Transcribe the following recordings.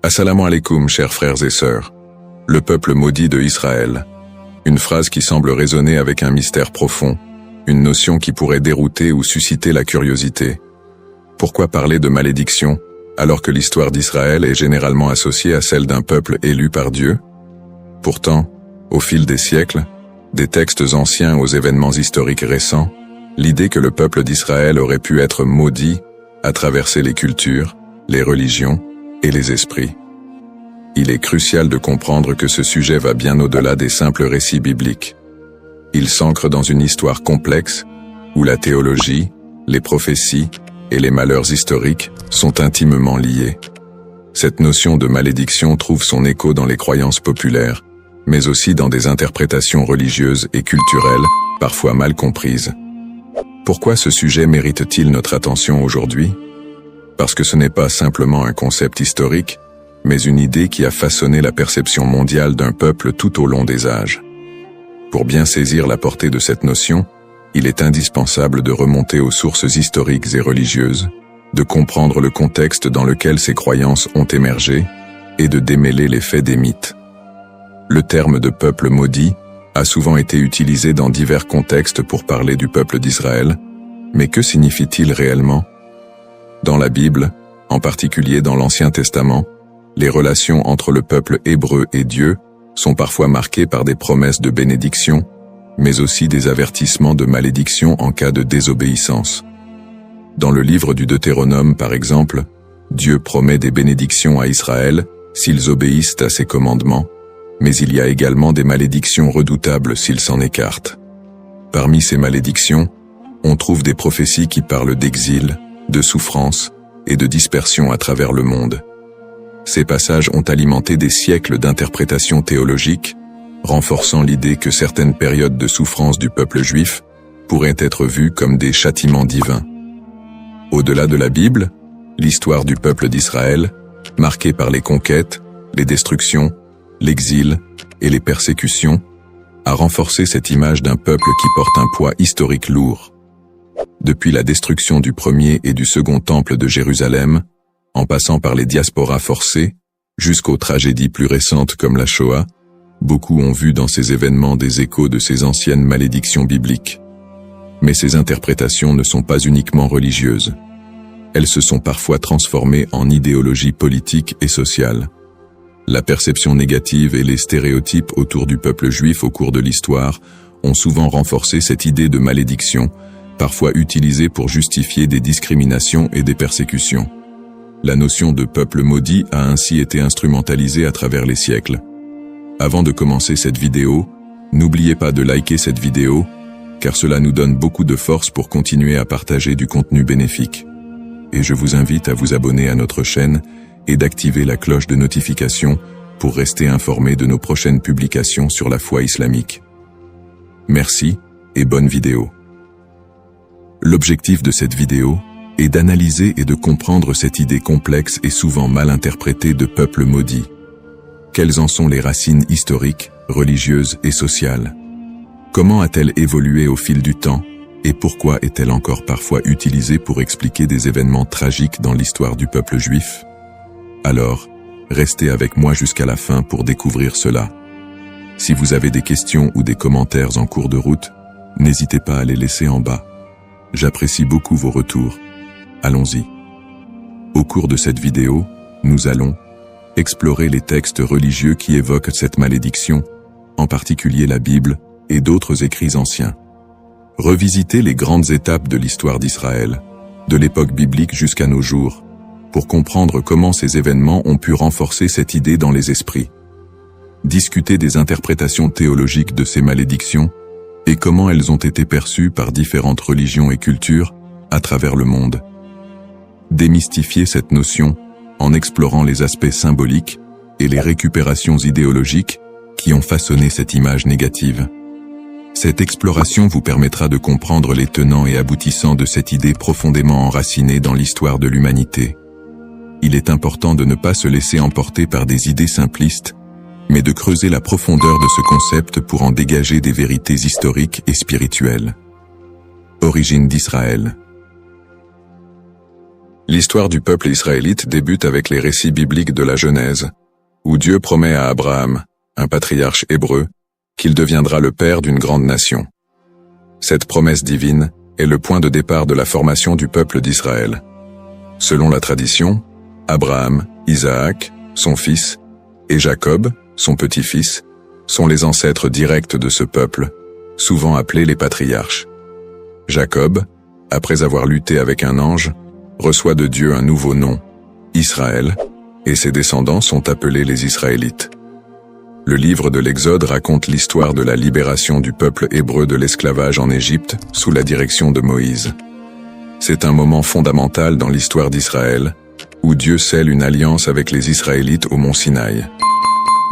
Assalamu alaikum, chers frères et sœurs. Le peuple maudit de Israël. Une phrase qui semble résonner avec un mystère profond, une notion qui pourrait dérouter ou susciter la curiosité. Pourquoi parler de malédiction, alors que l'histoire d'Israël est généralement associée à celle d'un peuple élu par Dieu? Pourtant, au fil des siècles, des textes anciens aux événements historiques récents, l'idée que le peuple d'Israël aurait pu être maudit a traversé les cultures, les religions et les esprits. Il est crucial de comprendre que ce sujet va bien au-delà des simples récits bibliques. Il s'ancre dans une histoire complexe, où la théologie, les prophéties et les malheurs historiques sont intimement liés. Cette notion de malédiction trouve son écho dans les croyances populaires, mais aussi dans des interprétations religieuses et culturelles, parfois mal comprises. Pourquoi ce sujet mérite-t-il notre attention aujourd'hui? Parce que ce n'est pas simplement un concept historique, mais une idée qui a façonné la perception mondiale d'un peuple tout au long des âges. Pour bien saisir la portée de cette notion, il est indispensable de remonter aux sources historiques et religieuses, de comprendre le contexte dans lequel ces croyances ont émergé, et de démêler les faits des mythes. Le terme de peuple maudit a souvent été utilisé dans divers contextes pour parler du peuple d'Israël, mais que signifie-t-il réellement? Dans la Bible, en particulier dans l'Ancien Testament, les relations entre le peuple hébreu et Dieu sont parfois marquées par des promesses de bénédiction, mais aussi des avertissements de malédiction en cas de désobéissance. Dans le livre du Deutéronome, par exemple, Dieu promet des bénédictions à Israël s'ils obéissent à ses commandements, mais il y a également des malédictions redoutables s'ils s'en écartent. Parmi ces malédictions, on trouve des prophéties qui parlent d'exil, de souffrance et de dispersion à travers le monde. Ces passages ont alimenté des siècles d'interprétations théologiques, renforçant l'idée que certaines périodes de souffrance du peuple juif pourraient être vues comme des châtiments divins. Au-delà de la Bible, l'histoire du peuple d'Israël, marquée par les conquêtes, les destructions, l'exil et les persécutions, a renforcé cette image d'un peuple qui porte un poids historique lourd. Depuis la destruction du premier et du second temple de Jérusalem, en passant par les diasporas forcées, jusqu'aux tragédies plus récentes comme la Shoah, beaucoup ont vu dans ces événements des échos de ces anciennes malédictions bibliques. Mais ces interprétations ne sont pas uniquement religieuses. Elles se sont parfois transformées en idéologie politique et sociale. La perception négative et les stéréotypes autour du peuple juif au cours de l'histoire ont souvent renforcé cette idée de malédiction, parfois utilisée pour justifier des discriminations et des persécutions. La notion de peuple maudit a ainsi été instrumentalisée à travers les siècles. Avant de commencer cette vidéo, n'oubliez pas de liker cette vidéo, car cela nous donne beaucoup de force pour continuer à partager du contenu bénéfique. Et je vous invite à vous abonner à notre chaîne et d'activer la cloche de notification pour rester informé de nos prochaines publications sur la foi islamique. Merci et bonne vidéo. L'objectif de cette vidéo est d'analyser et de comprendre cette idée complexe et souvent mal interprétée de peuple maudit. Quelles en sont les racines historiques, religieuses et sociales? Comment a-t-elle évolué au fil du temps et pourquoi est-elle encore parfois utilisée pour expliquer des événements tragiques dans l'histoire du peuple juif? Alors, restez avec moi jusqu'à la fin pour découvrir cela. Si vous avez des questions ou des commentaires en cours de route, n'hésitez pas à les laisser en bas. J'apprécie beaucoup vos retours. Allons-y. Au cours de cette vidéo, nous allons explorer les textes religieux qui évoquent cette malédiction, en particulier la Bible et d'autres écrits anciens. Revisiter les grandes étapes de l'histoire d'Israël, de l'époque biblique jusqu'à nos jours, pour comprendre comment ces événements ont pu renforcer cette idée dans les esprits. Discuter des interprétations théologiques de ces malédictions et comment elles ont été perçues par différentes religions et cultures à travers le monde. Démystifier cette notion en explorant les aspects symboliques et les récupérations idéologiques qui ont façonné cette image négative. Cette exploration vous permettra de comprendre les tenants et aboutissants de cette idée profondément enracinée dans l'histoire de l'humanité. Il est important de ne pas se laisser emporter par des idées simplistes, mais de creuser la profondeur de ce concept pour en dégager des vérités historiques et spirituelles. Origine d'Israël. L'histoire du peuple israélite débute avec les récits bibliques de la Genèse, où Dieu promet à Abraham, un patriarche hébreu, qu'il deviendra le père d'une grande nation. Cette promesse divine est le point de départ de la formation du peuple d'Israël. Selon la tradition, Abraham, Isaac, son fils, et Jacob, son petit-fils, sont les ancêtres directs de ce peuple, souvent appelés les patriarches. Jacob, après avoir lutté avec un ange, reçoit de Dieu un nouveau nom, Israël, et ses descendants sont appelés les Israélites. Le livre de l'Exode raconte l'histoire de la libération du peuple hébreu de l'esclavage en Égypte sous la direction de Moïse. C'est un moment fondamental dans l'histoire d'Israël, où Dieu scelle une alliance avec les Israélites au mont Sinaï.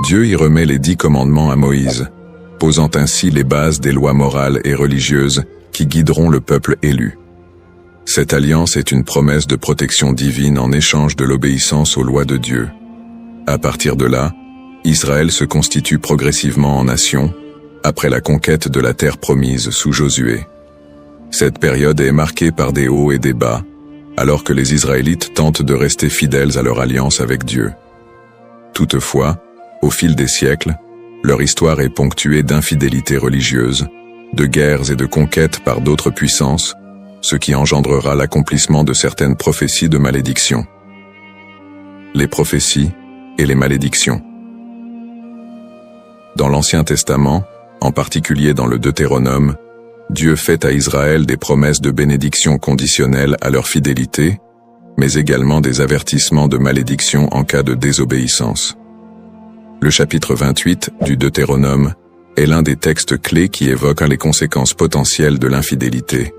Dieu y remet les 10 commandements à Moïse, posant ainsi les bases des lois morales et religieuses qui guideront le peuple élu. Cette alliance est une promesse de protection divine en échange de l'obéissance aux lois de Dieu. À partir de là, Israël se constitue progressivement en nation, après la conquête de la terre promise sous Josué. Cette période est marquée par des hauts et des bas, alors que les Israélites tentent de rester fidèles à leur alliance avec Dieu. Toutefois, au fil des siècles, leur histoire est ponctuée d'infidélités religieuses, de guerres et de conquêtes par d'autres puissances, ce qui engendrera l'accomplissement de certaines prophéties de malédiction. Les prophéties et les malédictions. Dans l'Ancien Testament, en particulier dans le Deutéronome, Dieu fait à Israël des promesses de bénédiction conditionnelles à leur fidélité, mais également des avertissements de malédiction en cas de désobéissance. Le chapitre 28 du Deutéronome est l'un des textes clés qui évoque les conséquences potentielles de l'infidélité.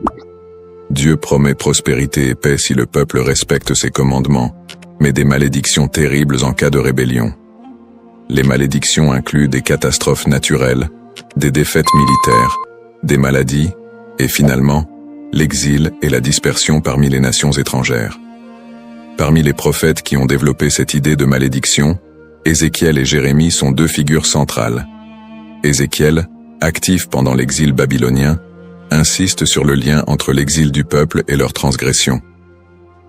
Dieu promet prospérité et paix si le peuple respecte ses commandements, mais des malédictions terribles en cas de rébellion. Les malédictions incluent des catastrophes naturelles, des défaites militaires, des maladies, et finalement, l'exil et la dispersion parmi les nations étrangères. Parmi les prophètes qui ont développé cette idée de malédiction, Ézéchiel et Jérémie sont 2 figures centrales. Ézéchiel, actif pendant l'exil babylonien, insiste sur le lien entre l'exil du peuple et leur transgression.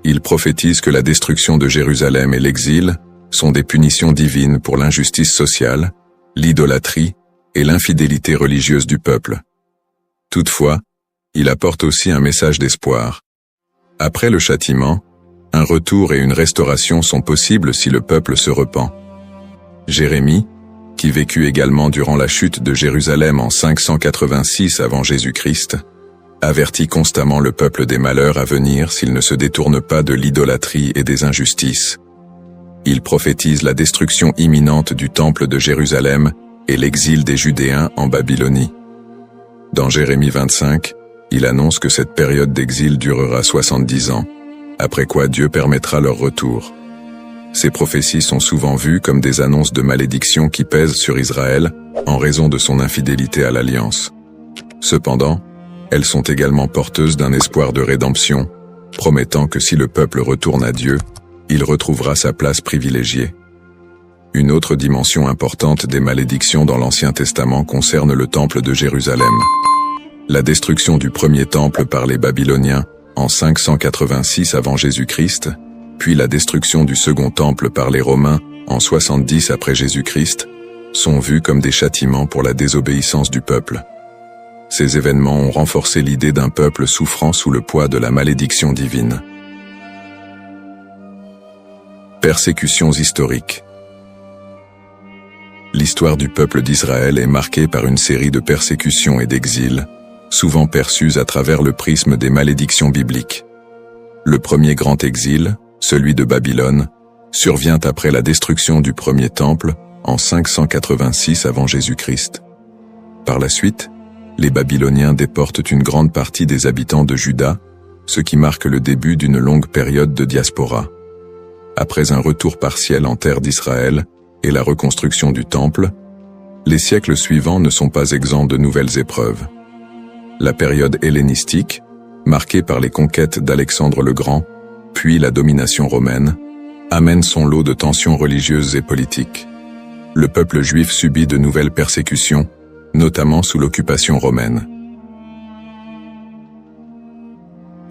Il prophétise que la destruction de Jérusalem et l'exil sont des punitions divines pour l'injustice sociale, l'idolâtrie et l'infidélité religieuse du peuple. Toutefois, il apporte aussi un message d'espoir. Après le châtiment, un retour et une restauration sont possibles si le peuple se repent. Jérémie, qui vécut également durant la chute de Jérusalem en 586 avant Jésus-Christ, avertit constamment le peuple des malheurs à venir s'il ne se détourne pas de l'idolâtrie et des injustices. Il prophétise la destruction imminente du temple de Jérusalem et l'exil des Judéens en Babylonie. Dans Jérémie 25, il annonce que cette période d'exil durera 70 ans, après quoi Dieu permettra leur retour. Ces prophéties sont souvent vues comme des annonces de malédiction qui pèsent sur Israël en raison de son infidélité à l'alliance. Cependant, elles sont également porteuses d'un espoir de rédemption, promettant que si le peuple retourne à Dieu, il retrouvera sa place privilégiée. Une autre dimension importante des malédictions dans l'Ancien Testament concerne le temple de Jérusalem. La destruction du premier temple par les Babyloniens en 586 avant Jésus-Christ, puis la destruction du second temple par les Romains en 70 après Jésus-Christ, sont vus comme des châtiments pour la désobéissance du peuple. Ces événements ont renforcé l'idée d'un peuple souffrant sous le poids de la malédiction divine. Persécutions historiques. L'histoire du peuple d'Israël est marquée par une série de persécutions et d'exils, souvent perçues à travers le prisme des malédictions bibliques. Le premier grand exil, celui de Babylone, survient après la destruction du premier temple en 586 avant Jésus-Christ. Par la suite, les Babyloniens déportent une grande partie des habitants de Juda, ce qui marque le début d'une longue période de diaspora. Après un retour partiel en terre d'Israël et la reconstruction du temple, les siècles suivants ne sont pas exempts de nouvelles épreuves. La période hellénistique, marquée par les conquêtes d'Alexandre le Grand, puis la domination romaine, amène son lot de tensions religieuses et politiques. Le peuple juif subit de nouvelles persécutions, notamment sous l'occupation romaine.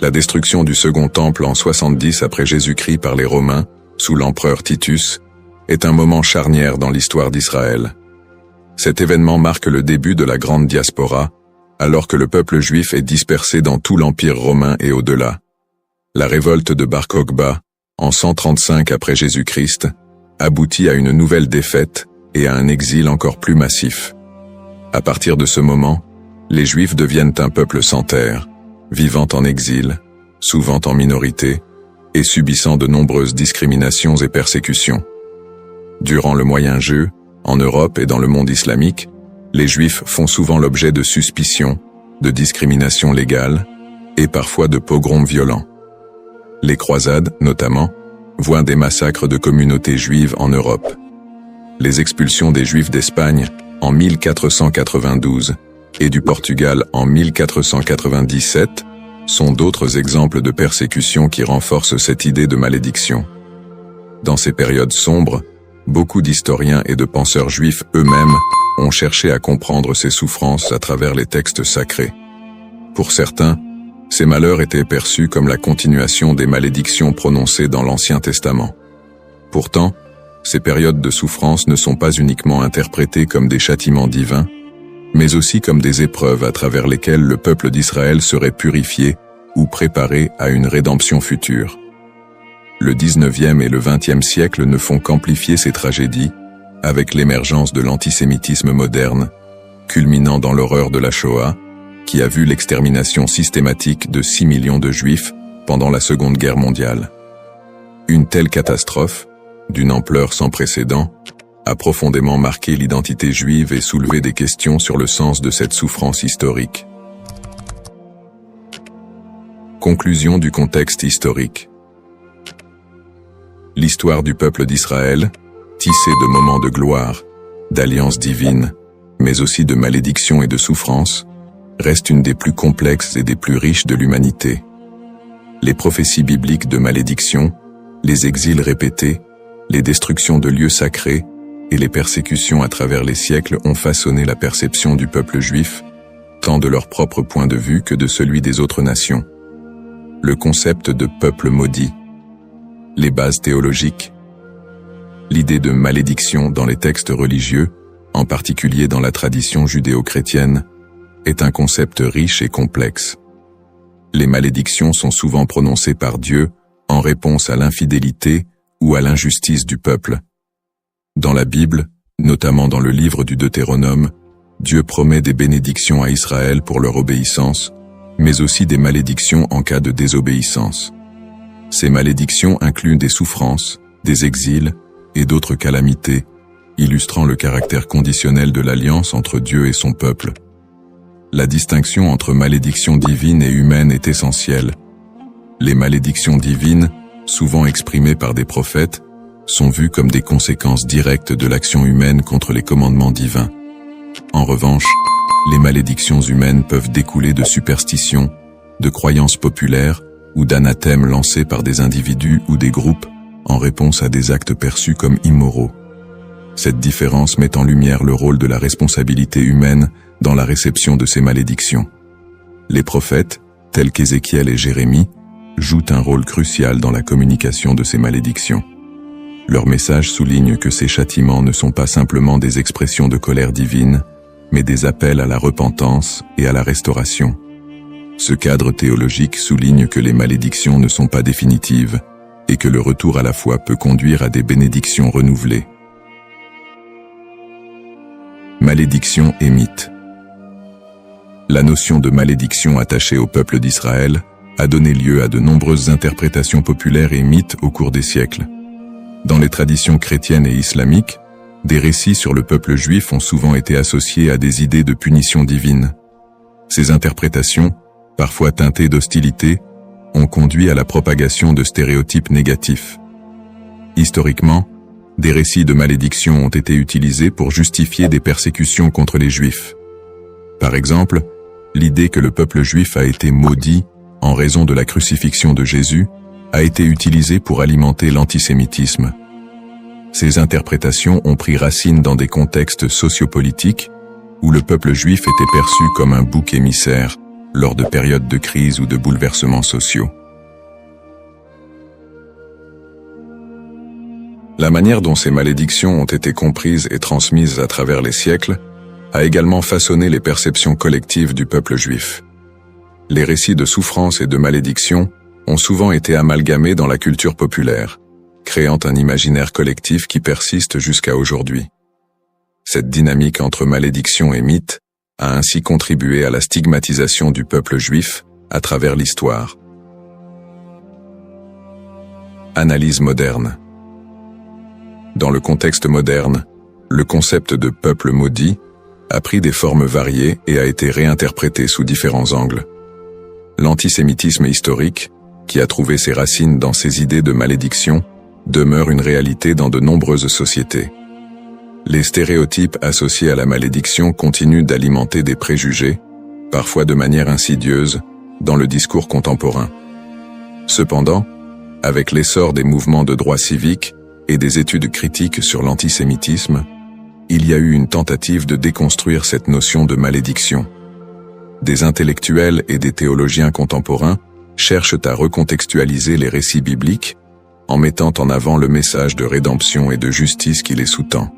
La destruction du Second Temple en 70 après Jésus-Christ par les Romains, sous l'empereur Titus, est un moment charnière dans l'histoire d'Israël. Cet événement marque le début de la grande diaspora, alors que le peuple juif est dispersé dans tout l'Empire romain et au-delà. La révolte de Bar Kokhba, en 135 après Jésus-Christ, aboutit à une nouvelle défaite et à un exil encore plus massif. À partir de ce moment, les Juifs deviennent un peuple sans terre, vivant en exil, souvent en minorité, et subissant de nombreuses discriminations et persécutions. Durant le Moyen-Âge, en Europe et dans le monde islamique, les Juifs font souvent l'objet de suspicions, de discriminations légales, et parfois de pogroms violents. Les croisades, notamment, voient des massacres de communautés juives en Europe. Les expulsions des Juifs d'Espagne, en 1492, et du Portugal en 1497, sont d'autres exemples de persécutions qui renforcent cette idée de malédiction. Dans ces périodes sombres, beaucoup d'historiens et de penseurs juifs eux-mêmes ont cherché à comprendre ces souffrances à travers les textes sacrés. Pour certains, ces malheurs étaient perçus comme la continuation des malédictions prononcées dans l'Ancien Testament. Pourtant, ces périodes de souffrance ne sont pas uniquement interprétées comme des châtiments divins, mais aussi comme des épreuves à travers lesquelles le peuple d'Israël serait purifié ou préparé à une rédemption future. Le 19e et le 20e siècle ne font qu'amplifier ces tragédies, avec l'émergence de l'antisémitisme moderne, culminant dans l'horreur de la Shoah, qui a vu l'extermination systématique de 6 millions de Juifs pendant la Seconde Guerre mondiale. Une telle catastrophe, d'une ampleur sans précédent, a profondément marqué l'identité juive et soulevé des questions sur le sens de cette souffrance historique. Conclusion du contexte historique. L'histoire du peuple d'Israël, tissée de moments de gloire, d'alliances divines, mais aussi de malédictions et de souffrances, reste une des plus complexes et des plus riches de l'humanité. Les prophéties bibliques de malédiction, les exils répétés, les destructions de lieux sacrés et les persécutions à travers les siècles ont façonné la perception du peuple juif, tant de leur propre point de vue que de celui des autres nations. Le concept de peuple maudit, les bases théologiques, l'idée de malédiction dans les textes religieux, en particulier dans la tradition judéo-chrétienne, est un concept riche et complexe. Les malédictions sont souvent prononcées par Dieu en réponse à l'infidélité ou à l'injustice du peuple. Dans la Bible, notamment dans le livre du Deutéronome, Dieu promet des bénédictions à Israël pour leur obéissance, mais aussi des malédictions en cas de désobéissance. Ces malédictions incluent des souffrances, des exils et d'autres calamités, illustrant le caractère conditionnel de l'alliance entre Dieu et son peuple. La distinction entre malédiction divine et humaine est essentielle. Les malédictions divines, souvent exprimées par des prophètes, sont vues comme des conséquences directes de l'action humaine contre les commandements divins. En revanche, les malédictions humaines peuvent découler de superstitions, de croyances populaires ou d'anathèmes lancés par des individus ou des groupes en réponse à des actes perçus comme immoraux. Cette différence met en lumière le rôle de la responsabilité humaine dans la réception de ces malédictions. Les prophètes, tels qu'Ézéchiel et Jérémie, jouent un rôle crucial dans la communication de ces malédictions. Leur message souligne que ces châtiments ne sont pas simplement des expressions de colère divine, mais des appels à la repentance et à la restauration. Ce cadre théologique souligne que les malédictions ne sont pas définitives et que le retour à la foi peut conduire à des bénédictions renouvelées. Malédiction et mythe. La notion de malédiction attachée au peuple d'Israël a donné lieu à de nombreuses interprétations populaires et mythes au cours des siècles. Dans les traditions chrétiennes et islamiques, des récits sur le peuple juif ont souvent été associés à des idées de punition divine. Ces interprétations, parfois teintées d'hostilité, ont conduit à la propagation de stéréotypes négatifs. Historiquement, des récits de malédiction ont été utilisés pour justifier des persécutions contre les Juifs. Par exemple, l'idée que le peuple juif a été maudit en raison de la crucifixion de Jésus a été utilisée pour alimenter l'antisémitisme. Ces interprétations ont pris racine dans des contextes sociopolitiques où le peuple juif était perçu comme un bouc émissaire, lors de périodes de crise ou de bouleversements sociaux. La manière dont ces malédictions ont été comprises et transmises à travers les siècles a également façonné les perceptions collectives du peuple juif. Les récits de souffrance et de malédiction ont souvent été amalgamés dans la culture populaire, créant un imaginaire collectif qui persiste jusqu'à aujourd'hui. Cette dynamique entre malédiction et mythe a ainsi contribué à la stigmatisation du peuple juif à travers l'histoire. Analyse moderne. Dans le contexte moderne, le concept de peuple maudit a pris des formes variées et a été réinterprété sous différents angles. L'antisémitisme historique, qui a trouvé ses racines dans ces idées de malédiction, demeure une réalité dans de nombreuses sociétés. Les stéréotypes associés à la malédiction continuent d'alimenter des préjugés, parfois de manière insidieuse, dans le discours contemporain. Cependant, avec l'essor des mouvements de droits civiques et des études critiques sur l'antisémitisme, il y a eu une tentative de déconstruire cette notion de malédiction. Des intellectuels et des théologiens contemporains cherchent à recontextualiser les récits bibliques en mettant en avant le message de rédemption et de justice qui les sous-tend.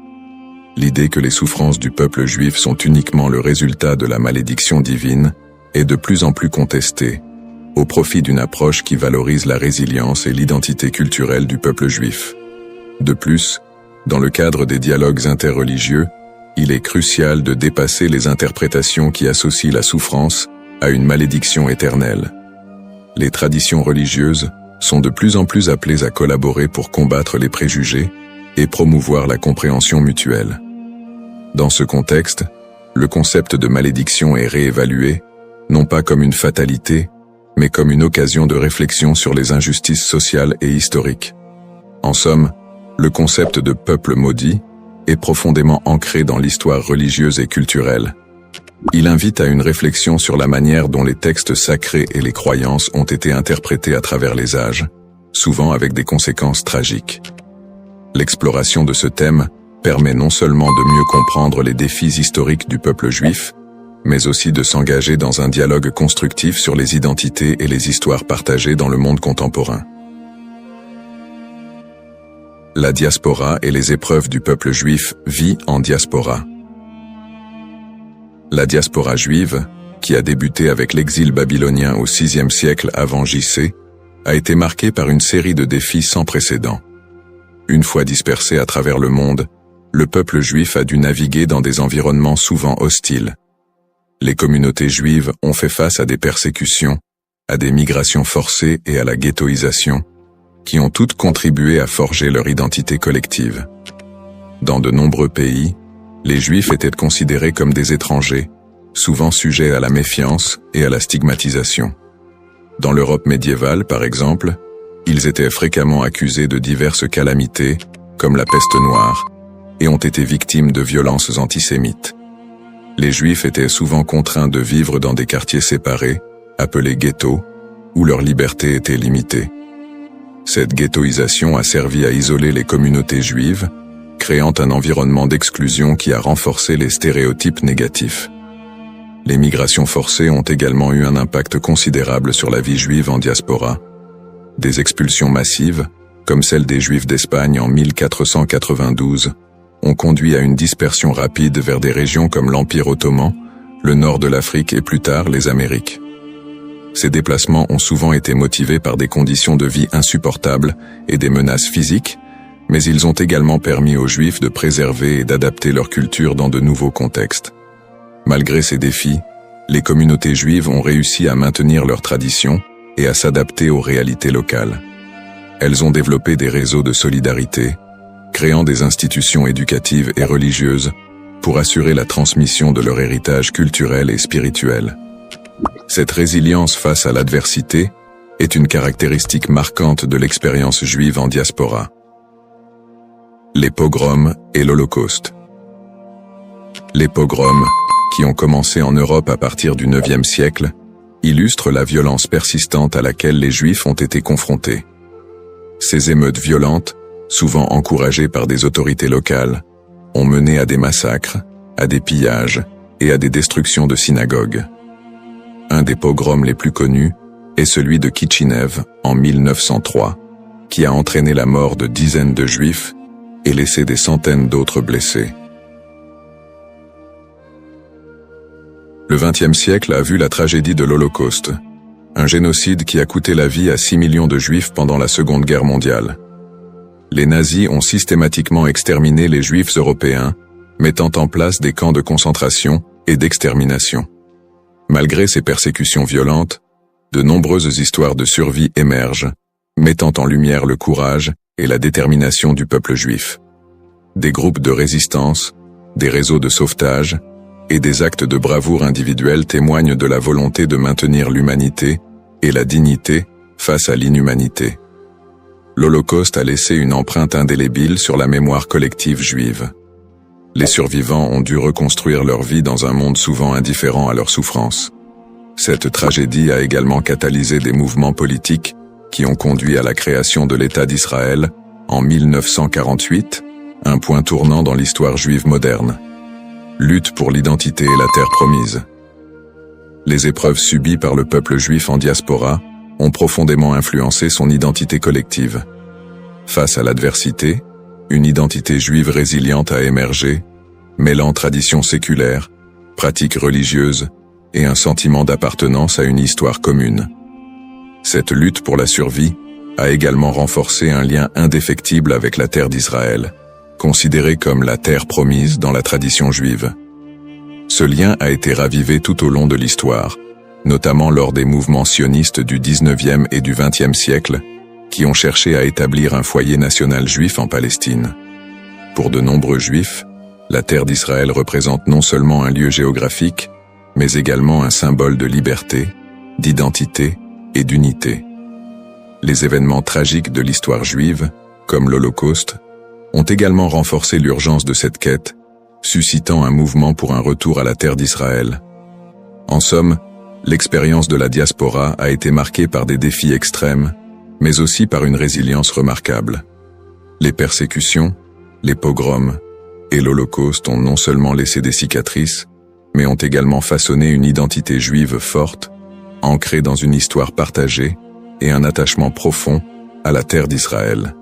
L'idée que les souffrances du peuple juif sont uniquement le résultat de la malédiction divine est de plus en plus contestée, au profit d'une approche qui valorise la résilience et l'identité culturelle du peuple juif. De plus, dans le cadre des dialogues interreligieux, il est crucial de dépasser les interprétations qui associent la souffrance à une malédiction éternelle. Les traditions religieuses sont de plus en plus appelées à collaborer pour combattre les préjugés et promouvoir la compréhension mutuelle. Dans ce contexte, le concept de malédiction est réévalué, non pas comme une fatalité, mais comme une occasion de réflexion sur les injustices sociales et historiques. En somme, le concept de peuple maudit est profondément ancré dans l'histoire religieuse et culturelle. Il invite à une réflexion sur la manière dont les textes sacrés et les croyances ont été interprétés à travers les âges, souvent avec des conséquences tragiques. L'exploration de ce thème permet non seulement de mieux comprendre les défis historiques du peuple juif, mais aussi de s'engager dans un dialogue constructif sur les identités et les histoires partagées dans le monde contemporain. La diaspora et les épreuves du peuple juif vit en diaspora. La diaspora juive, qui a débuté avec l'exil babylonien au VIe siècle avant J.C., a été marquée par une série de défis sans précédent. Une fois dispersé à travers le monde, le peuple juif a dû naviguer dans des environnements souvent hostiles. Les communautés juives ont fait face à des persécutions, à des migrations forcées et à la ghettoisation, qui ont toutes contribué à forger leur identité collective. Dans de nombreux pays, les Juifs étaient considérés comme des étrangers, souvent sujets à la méfiance et à la stigmatisation. Dans l'Europe médiévale, par exemple, ils étaient fréquemment accusés de diverses calamités, comme la peste noire, et ont été victimes de violences antisémites. Les Juifs étaient souvent contraints de vivre dans des quartiers séparés, appelés ghettos, où leur liberté était limitée. Cette ghettoisation a servi à isoler les communautés juives, créant un environnement d'exclusion qui a renforcé les stéréotypes négatifs. Les migrations forcées ont également eu un impact considérable sur la vie juive en diaspora. Des expulsions massives, comme celle des Juifs d'Espagne en 1492, ont conduit à une dispersion rapide vers des régions comme l'Empire ottoman, le nord de l'Afrique et plus tard les Amériques. Ces déplacements ont souvent été motivés par des conditions de vie insupportables et des menaces physiques, mais ils ont également permis aux Juifs de préserver et d'adapter leur culture dans de nouveaux contextes. Malgré ces défis, les communautés juives ont réussi à maintenir leurs traditions et à s'adapter aux réalités locales. Elles ont développé des réseaux de solidarité, créant des institutions éducatives et religieuses pour assurer la transmission de leur héritage culturel et spirituel. Cette résilience face à l'adversité est une caractéristique marquante de l'expérience juive en diaspora. Les pogroms et l'Holocauste. Les pogroms, qui ont commencé en Europe à partir du IXe siècle, illustrent la violence persistante à laquelle les Juifs ont été confrontés. Ces émeutes violentes, souvent encouragées par des autorités locales, ont mené à des massacres, à des pillages et à des destructions de synagogues. Un des pogroms les plus connus est celui de Kitchinev en 1903, qui a entraîné la mort de dizaines de Juifs et laissé des centaines d'autres blessés. Le XXe siècle a vu la tragédie de l'Holocauste, un génocide qui a coûté la vie à 6 millions de Juifs pendant la Seconde Guerre mondiale. Les nazis ont systématiquement exterminé les Juifs européens, mettant en place des camps de concentration et d'extermination. Malgré ces persécutions violentes, de nombreuses histoires de survie émergent, mettant en lumière le courage et la détermination du peuple juif. Des groupes de résistance, des réseaux de sauvetage et des actes de bravoure individuels témoignent de la volonté de maintenir l'humanité et la dignité face à l'inhumanité. L'Holocauste a laissé une empreinte indélébile sur la mémoire collective juive. Les survivants ont dû reconstruire leur vie dans un monde souvent indifférent à leurs souffrances. Cette tragédie a également catalysé des mouvements politiques qui ont conduit à la création de l'État d'Israël en 1948, un point tournant dans l'histoire juive moderne. Lutte pour l'identité et la terre promise. Les épreuves subies par le peuple juif en diaspora ont profondément influencé son identité collective. Face à l'adversité, une identité juive résiliente a émergé, mêlant traditions séculaires, pratiques religieuses et un sentiment d'appartenance à une histoire commune. Cette lutte pour la survie a également renforcé un lien indéfectible avec la terre d'Israël, considérée comme la terre promise dans la tradition juive. Ce lien a été ravivé tout au long de l'histoire, notamment lors des mouvements sionistes du XIXe et du XXe siècle, qui ont cherché à établir un foyer national juif en Palestine. Pour de nombreux juifs, la terre d'Israël représente non seulement un lieu géographique, mais également un symbole de liberté, d'identité et d'unité. Les événements tragiques de l'histoire juive, comme l'Holocauste, ont également renforcé l'urgence de cette quête, suscitant un mouvement pour un retour à la terre d'Israël. En somme, l'expérience de la diaspora a été marquée par des défis extrêmes, mais aussi par une résilience remarquable. Les persécutions, les pogroms et l'Holocauste ont non seulement laissé des cicatrices, mais ont également façonné une identité juive forte, ancrée dans une histoire partagée et un attachement profond à la terre d'Israël.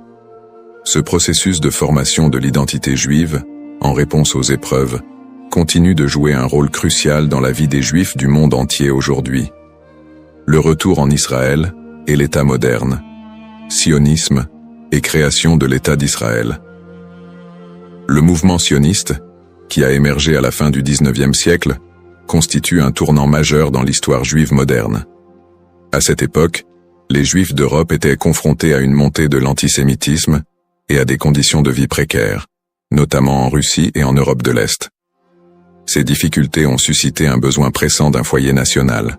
Ce processus de formation de l'identité juive, en réponse aux épreuves, continue de jouer un rôle crucial dans la vie des Juifs du monde entier aujourd'hui. Le retour en Israël et l'État moderne, sionisme et création de l'État d'Israël. Le mouvement sioniste, qui a émergé à la fin du XIXe siècle, constitue un tournant majeur dans l'histoire juive moderne. À cette époque, les Juifs d'Europe étaient confrontés à une montée de l'antisémitisme et à des conditions de vie précaires, notamment en Russie et en Europe de l'Est. Ces difficultés ont suscité un besoin pressant d'un foyer national.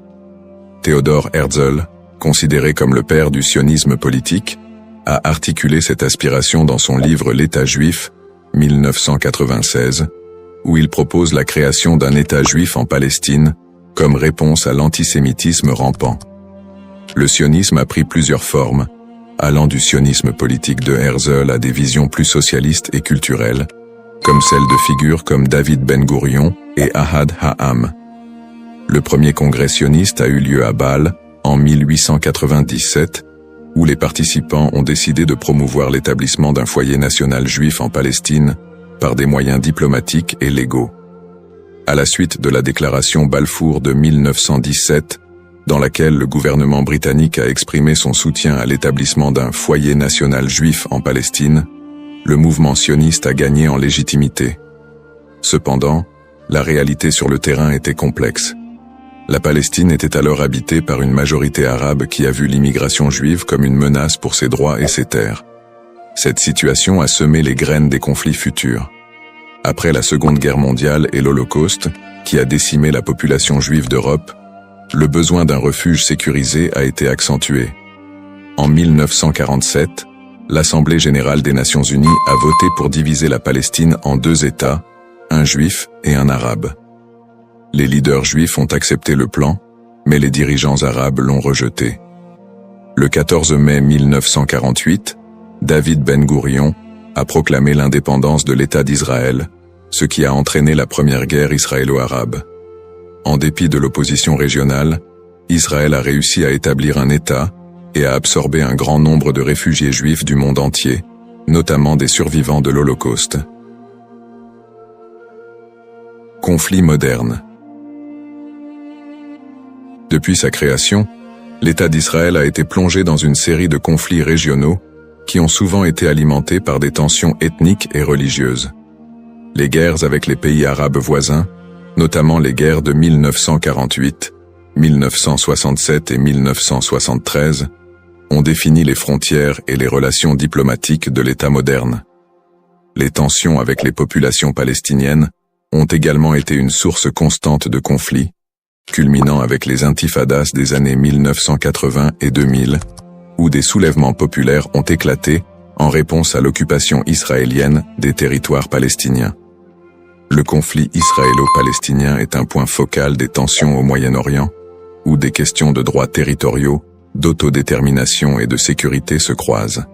Theodor Herzl, considéré comme le père du sionisme politique, a articulé cette aspiration dans son livre L'État juif, 1996, où il propose la création d'un État juif en Palestine comme réponse à l'antisémitisme rampant. Le sionisme a pris plusieurs formes, allant du sionisme politique de Herzl à des visions plus socialistes et culturelles, comme celles de figures comme David Ben-Gourion et Ahad Ha'am. Le premier congrès sioniste a eu lieu à Bâle en 1897, où les participants ont décidé de promouvoir l'établissement d'un foyer national juif en Palestine par des moyens diplomatiques et légaux. À la suite de la déclaration Balfour de 1917, dans laquelle le gouvernement britannique a exprimé son soutien à l'établissement d'un foyer national juif en Palestine, le mouvement sioniste a gagné en légitimité. Cependant, la réalité sur le terrain était complexe. La Palestine était alors habitée par une majorité arabe qui a vu l'immigration juive comme une menace pour ses droits et ses terres. Cette situation a semé les graines des conflits futurs. Après la Seconde Guerre mondiale et l'Holocauste, qui a décimé la population juive d'Europe, le besoin d'un refuge sécurisé a été accentué. En 1947, l'Assemblée générale des Nations unies a voté pour diviser la Palestine en deux États, un juif et un arabe. Les leaders juifs ont accepté le plan, mais les dirigeants arabes l'ont rejeté. Le 14 mai 1948, David Ben-Gourion a proclamé l'indépendance de l'État d'Israël, ce qui a entraîné la première guerre israélo-arabe. En dépit de l'opposition régionale, Israël a réussi à établir un État et à absorber un grand nombre de réfugiés juifs du monde entier, notamment des survivants de l'Holocauste. Conflit moderne. Depuis sa création, l'État d'Israël a été plongé dans une série de conflits régionaux qui ont souvent été alimentés par des tensions ethniques et religieuses. Les guerres avec les pays arabes voisins, notamment les guerres de 1948, 1967 et 1973, ont défini les frontières et les relations diplomatiques de l'État moderne. Les tensions avec les populations palestiniennes ont également été une source constante de conflits, culminant avec les intifadas des années 1980 et 2000, où des soulèvements populaires ont éclaté en réponse à l'occupation israélienne des territoires palestiniens. Le conflit israélo-palestinien est un point focal des tensions au Moyen-Orient, où des questions de droits territoriaux, d'autodétermination et de sécurité se croisent.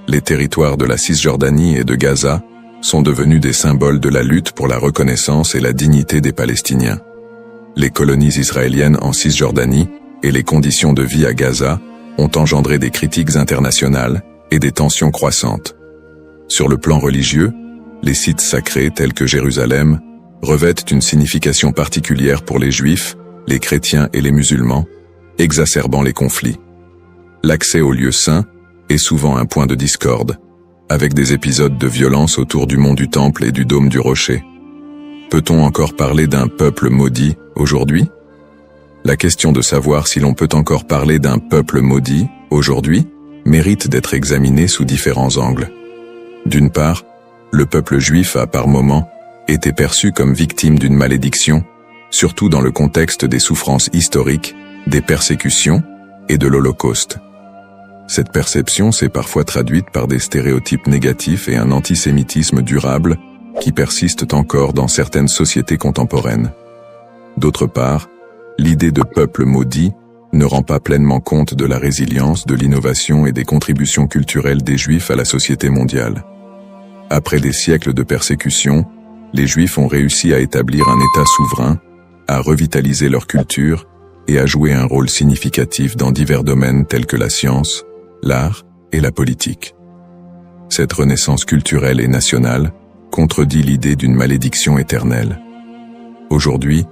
Les territoires de la Cisjordanie et de Gaza sont devenus des symboles de la lutte pour la reconnaissance et la dignité des Palestiniens. Les colonies israéliennes en Cisjordanie et les conditions de vie à Gaza ont engendré des critiques internationales et des tensions croissantes. Sur le plan religieux, les sites sacrés tels que Jérusalem revêtent une signification particulière pour les Juifs, les chrétiens et les musulmans, exacerbant les conflits. L'accès aux lieux saints est souvent un point de discorde, avec des épisodes de violence autour du mont du Temple et du dôme du Rocher. Peut-on encore parler d'un peuple maudit aujourd'hui? La question de savoir si l'on peut encore parler d'un peuple maudit aujourd'hui mérite d'être examinée sous différents angles. D'une part, le peuple juif a par moments été perçu comme victime d'une malédiction, surtout dans le contexte des souffrances historiques, des persécutions et de l'Holocauste. Cette perception s'est parfois traduite par des stéréotypes négatifs et un antisémitisme durable qui persistent encore dans certaines sociétés contemporaines. D'autre part, l'idée de peuple maudit ne rend pas pleinement compte de la résilience, de l'innovation et des contributions culturelles des Juifs à la société mondiale. Après des siècles de persécution, les Juifs ont réussi à établir un État souverain, à revitaliser leur culture et à jouer un rôle significatif dans divers domaines tels que la science, l'art et la politique. Cette renaissance culturelle et nationale contredit l'idée d'une malédiction éternelle. Aujourd'hui,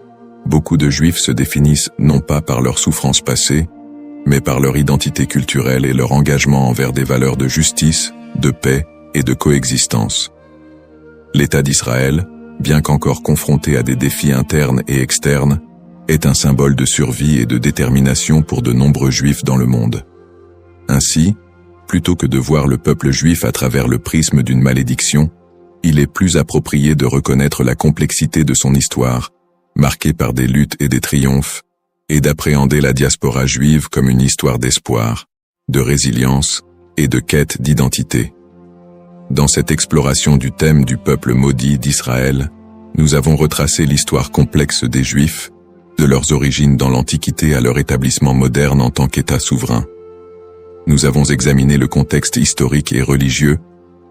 beaucoup de Juifs se définissent non pas par leurs souffrances passées, mais par leur identité culturelle et leur engagement envers des valeurs de justice, de paix et de coexistence. L'État d'Israël, bien qu'encore confronté à des défis internes et externes, est un symbole de survie et de détermination pour de nombreux Juifs dans le monde. Ainsi, plutôt que de voir le peuple juif à travers le prisme d'une malédiction, il est plus approprié de reconnaître la complexité de son histoire, marquée par des luttes et des triomphes, et d'appréhender la diaspora juive comme une histoire d'espoir, de résilience et de quête d'identité. Dans cette exploration du thème du peuple maudit d'Israël, nous avons retracé l'histoire complexe des Juifs, de leurs origines dans l'Antiquité à leur établissement moderne en tant qu'État souverain. Nous avons examiné le contexte historique et religieux,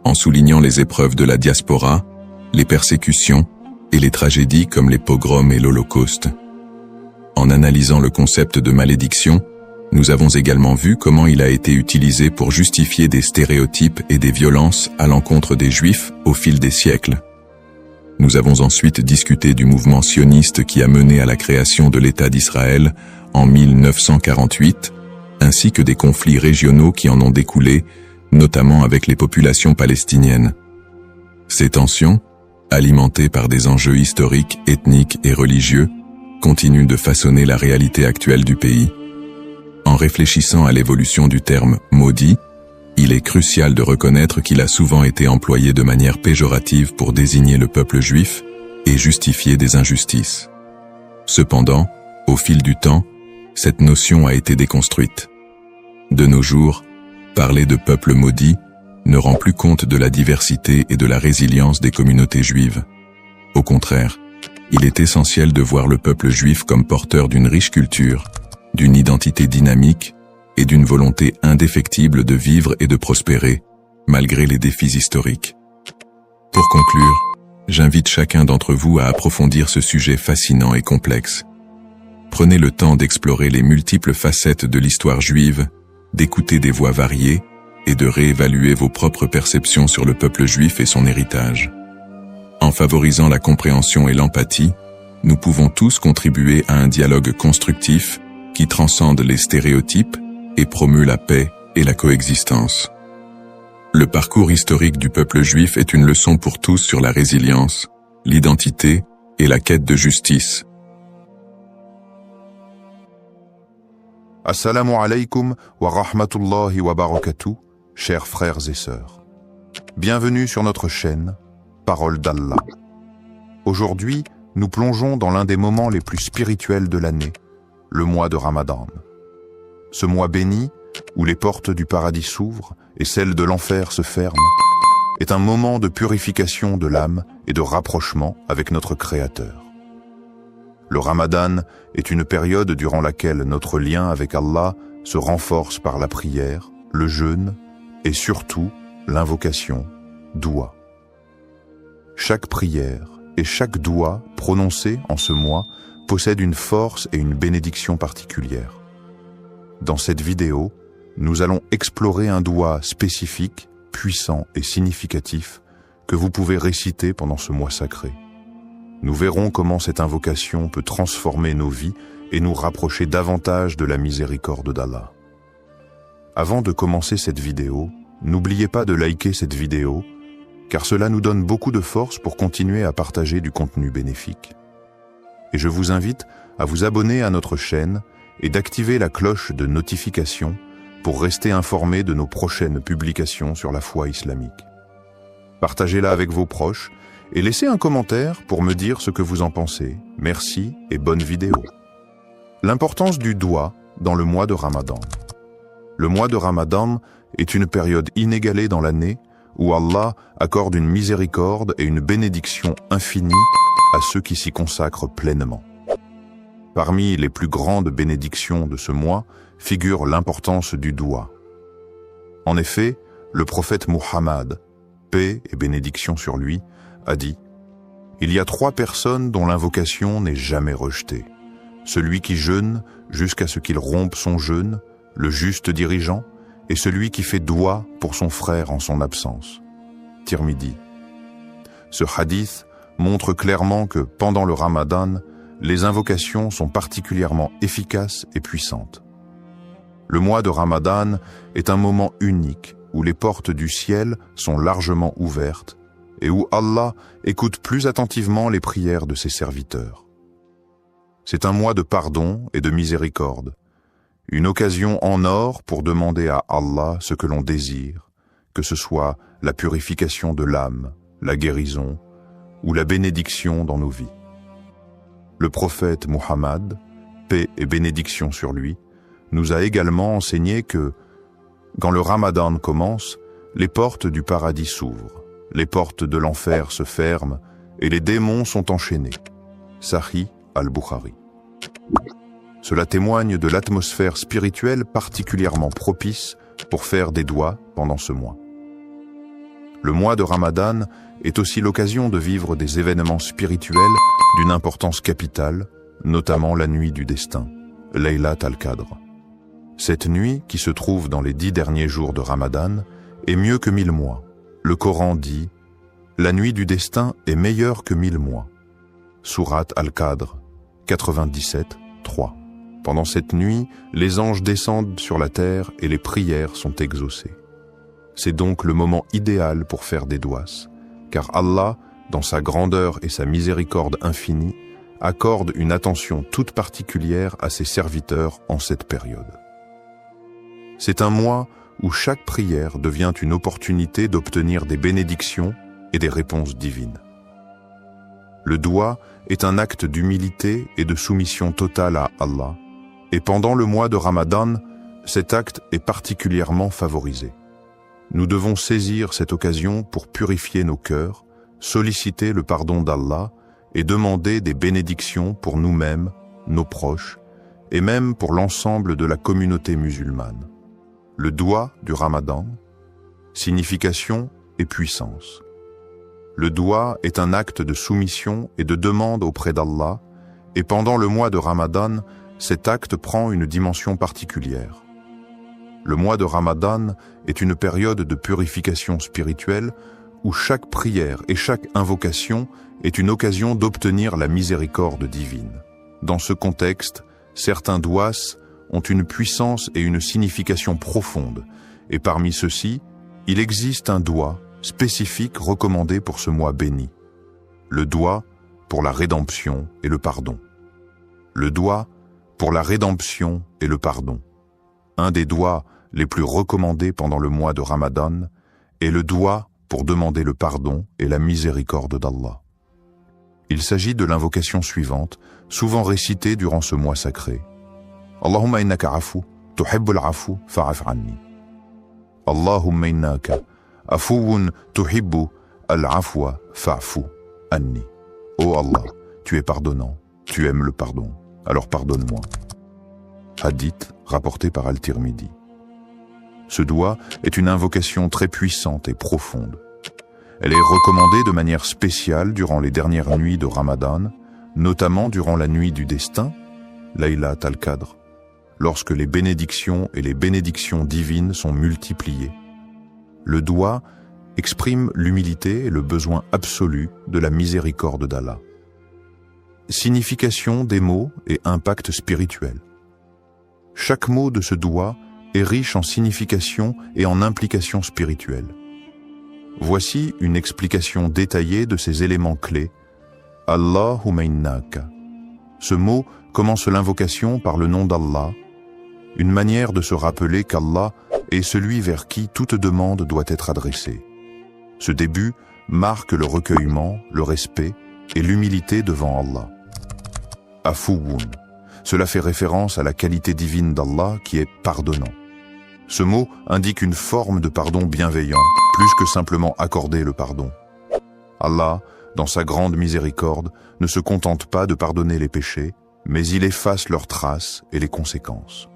en soulignant les épreuves de la diaspora, les persécutions et les tragédies comme les pogroms et l'Holocauste. En analysant le concept de malédiction, nous avons également vu comment il a été utilisé pour justifier des stéréotypes et des violences à l'encontre des Juifs au fil des siècles. Nous avons ensuite discuté du mouvement sioniste qui a mené à la création de l'État d'Israël en 1948, ainsi que des conflits régionaux qui en ont découlé, notamment avec les populations palestiniennes. Ces tensions, alimentées par des enjeux historiques, ethniques et religieux, continuent de façonner la réalité actuelle du pays. En réfléchissant à l'évolution du terme « maudit », il est crucial de reconnaître qu'il a souvent été employé de manière péjorative pour désigner le peuple juif et justifier des injustices. Cependant, au fil du temps, cette notion a été déconstruite. De nos jours, parler de peuple maudit ne rend plus compte de la diversité et de la résilience des communautés juives. Au contraire, il est essentiel de voir le peuple juif comme porteur d'une riche culture, d'une identité dynamique et d'une volonté indéfectible de vivre et de prospérer, malgré les défis historiques. Pour conclure, j'invite chacun d'entre vous à approfondir ce sujet fascinant et complexe. Prenez le temps d'explorer les multiples facettes de l'histoire juive, d'écouter des voix variées et de réévaluer vos propres perceptions sur le peuple juif et son héritage. En favorisant la compréhension et l'empathie, nous pouvons tous contribuer à un dialogue constructif qui transcende les stéréotypes et promeut la paix et la coexistence. Le parcours historique du peuple juif est une leçon pour tous sur la résilience, l'identité et la quête de justice. Assalamu alaikum wa rahmatullahi wa barakatuh, chers frères et sœurs. Bienvenue sur notre chaîne, Parole d'Allah. Aujourd'hui, nous plongeons dans l'un des moments les plus spirituels de l'année, le mois de Ramadan. Ce mois béni, où les portes du paradis s'ouvrent et celles de l'enfer se ferment, est un moment de purification de l'âme et de rapprochement avec notre Créateur. Le Ramadan est une période durant laquelle notre lien avec Allah se renforce par la prière, le jeûne et surtout l'invocation, doua. Chaque prière et chaque doua prononcée en ce mois possède une force et une bénédiction particulières. Dans cette vidéo, nous allons explorer un doua spécifique, puissant et significatif que vous pouvez réciter pendant ce mois sacré. Nous verrons comment cette invocation peut transformer nos vies et nous rapprocher davantage de la miséricorde d'Allah. Avant de commencer cette vidéo, n'oubliez pas de liker cette vidéo, car cela nous donne beaucoup de force pour continuer à partager du contenu bénéfique. Et je vous invite à vous abonner à notre chaîne et d'activer la cloche de notification pour rester informé de nos prochaines publications sur la foi islamique. Partagez-la avec vos proches et laissez un commentaire pour me dire ce que vous en pensez. Merci et bonne vidéo. L'importance du doua dans le mois de Ramadan. Le mois de Ramadan est une période inégalée dans l'année où Allah accorde une miséricorde et une bénédiction infinie à ceux qui s'y consacrent pleinement. Parmi les plus grandes bénédictions de ce mois figure l'importance du doua. En effet, le prophète Muhammad, paix et bénédiction sur lui, a dit « Il y a 3 personnes dont l'invocation n'est jamais rejetée. Celui qui jeûne jusqu'à ce qu'il rompe son jeûne, le juste dirigeant, et celui qui fait doua pour son frère en son absence. » Tirmidhi. Ce hadith montre clairement que pendant le Ramadan, les invocations sont particulièrement efficaces et puissantes. Le mois de Ramadan est un moment unique où les portes du ciel sont largement ouvertes et où Allah écoute plus attentivement les prières de ses serviteurs. C'est un mois de pardon et de miséricorde, une occasion en or pour demander à Allah ce que l'on désire, que ce soit la purification de l'âme, la guérison ou la bénédiction dans nos vies. Le prophète Muhammad, paix et bénédiction sur lui, nous a également enseigné que, quand le Ramadan commence, les portes du paradis s'ouvrent, les portes de l'enfer se ferment et les démons sont enchaînés. Sahih al-Bukhari. Cela témoigne de l'atmosphère spirituelle particulièrement propice pour faire des douas pendant ce mois. Le mois de Ramadan est aussi l'occasion de vivre des événements spirituels d'une importance capitale, notamment la nuit du destin, Laylat al-Qadr. Cette nuit, qui se trouve dans les 10 derniers jours de Ramadan, est mieux que 1000 mois. Le Coran dit « La nuit du destin est meilleure que 1000 mois ». Sourate al-Qadr, 97, 3. Pendant cette nuit, les anges descendent sur la terre et les prières sont exaucées. C'est donc le moment idéal pour faire des douas, car Allah, dans sa grandeur et sa miséricorde infinie, accorde une attention toute particulière à ses serviteurs en cette période. C'est un mois où chaque prière devient une opportunité d'obtenir des bénédictions et des réponses divines. Le doua est un acte d'humilité et de soumission totale à Allah, et pendant le mois de Ramadan, cet acte est particulièrement favorisé. Nous devons saisir cette occasion pour purifier nos cœurs, solliciter le pardon d'Allah et demander des bénédictions pour nous-mêmes, nos proches, et même pour l'ensemble de la communauté musulmane. Le doua du Ramadan, signification et puissance. Le doua est un acte de soumission et de demande auprès d'Allah, et pendant le mois de Ramadan, cet acte prend une dimension particulière. Le mois de Ramadan est une période de purification spirituelle où chaque prière et chaque invocation est une occasion d'obtenir la miséricorde divine. Dans ce contexte, certains douas ont une puissance et une signification profonde, et parmi ceux-ci, il existe un doua spécifique recommandé pour ce mois béni. Le doua pour la rédemption et le pardon. Le doua pour la rédemption et le pardon. Un des douas les plus recommandés pendant le mois de Ramadan est le doua pour demander le pardon et la miséricorde d'Allah. Il s'agit de l'invocation suivante, souvent récitée durant ce mois sacré. Allahumma innaka afu, tuhibbul afu, fa'af anni. Allahumma innaka afuwun tuhibbu al-afwa, fa'fu anni. Ô Allah, tu es pardonnant, tu aimes le pardon, alors pardonne-moi. Hadith rapporté par Al-Tirmidhi. Ce doua est une invocation très puissante et profonde. Elle est recommandée de manière spéciale durant les dernières nuits de Ramadan, notamment durant la nuit du destin, Laylat al-Qadr, lorsque les bénédictions et les bénédictions divines sont multipliées. Le doua exprime l'humilité et le besoin absolu de la miséricorde d'Allah. Signification des mots et impact spirituel. Chaque mot de ce doua est riche en signification et en implications spirituelles. Voici une explication détaillée de ces éléments clés. Allahumma innaka. Ce mot commence l'invocation par le nom d'Allah, une manière de se rappeler qu'Allah est celui vers qui toute demande doit être adressée. Ce début marque le recueillement, le respect et l'humilité devant Allah. Afuwun. Cela fait référence à la qualité divine d'Allah qui est pardonnant. Ce mot indique une forme de pardon bienveillant, plus que simplement accorder le pardon. Allah, dans sa grande miséricorde, ne se contente pas de pardonner les péchés, mais il efface leurs traces et les conséquences.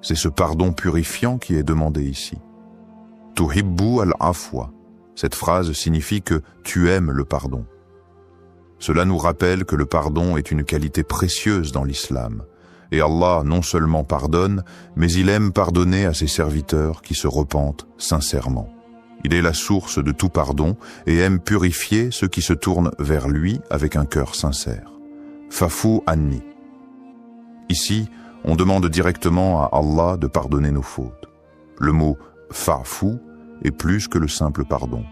C'est ce pardon purifiant qui est demandé ici. Tuhibbu al-afwa. Cette phrase signifie que tu aimes le pardon. Cela nous rappelle que le pardon est une qualité précieuse dans l'islam. Et Allah non seulement pardonne, mais il aime pardonner à ses serviteurs qui se repentent sincèrement. Il est la source de tout pardon et aime purifier ceux qui se tournent vers lui avec un cœur sincère. Fa'fu anni. Ici, on demande directement à Allah de pardonner nos fautes. Le mot fa'fu est plus que le simple pardon.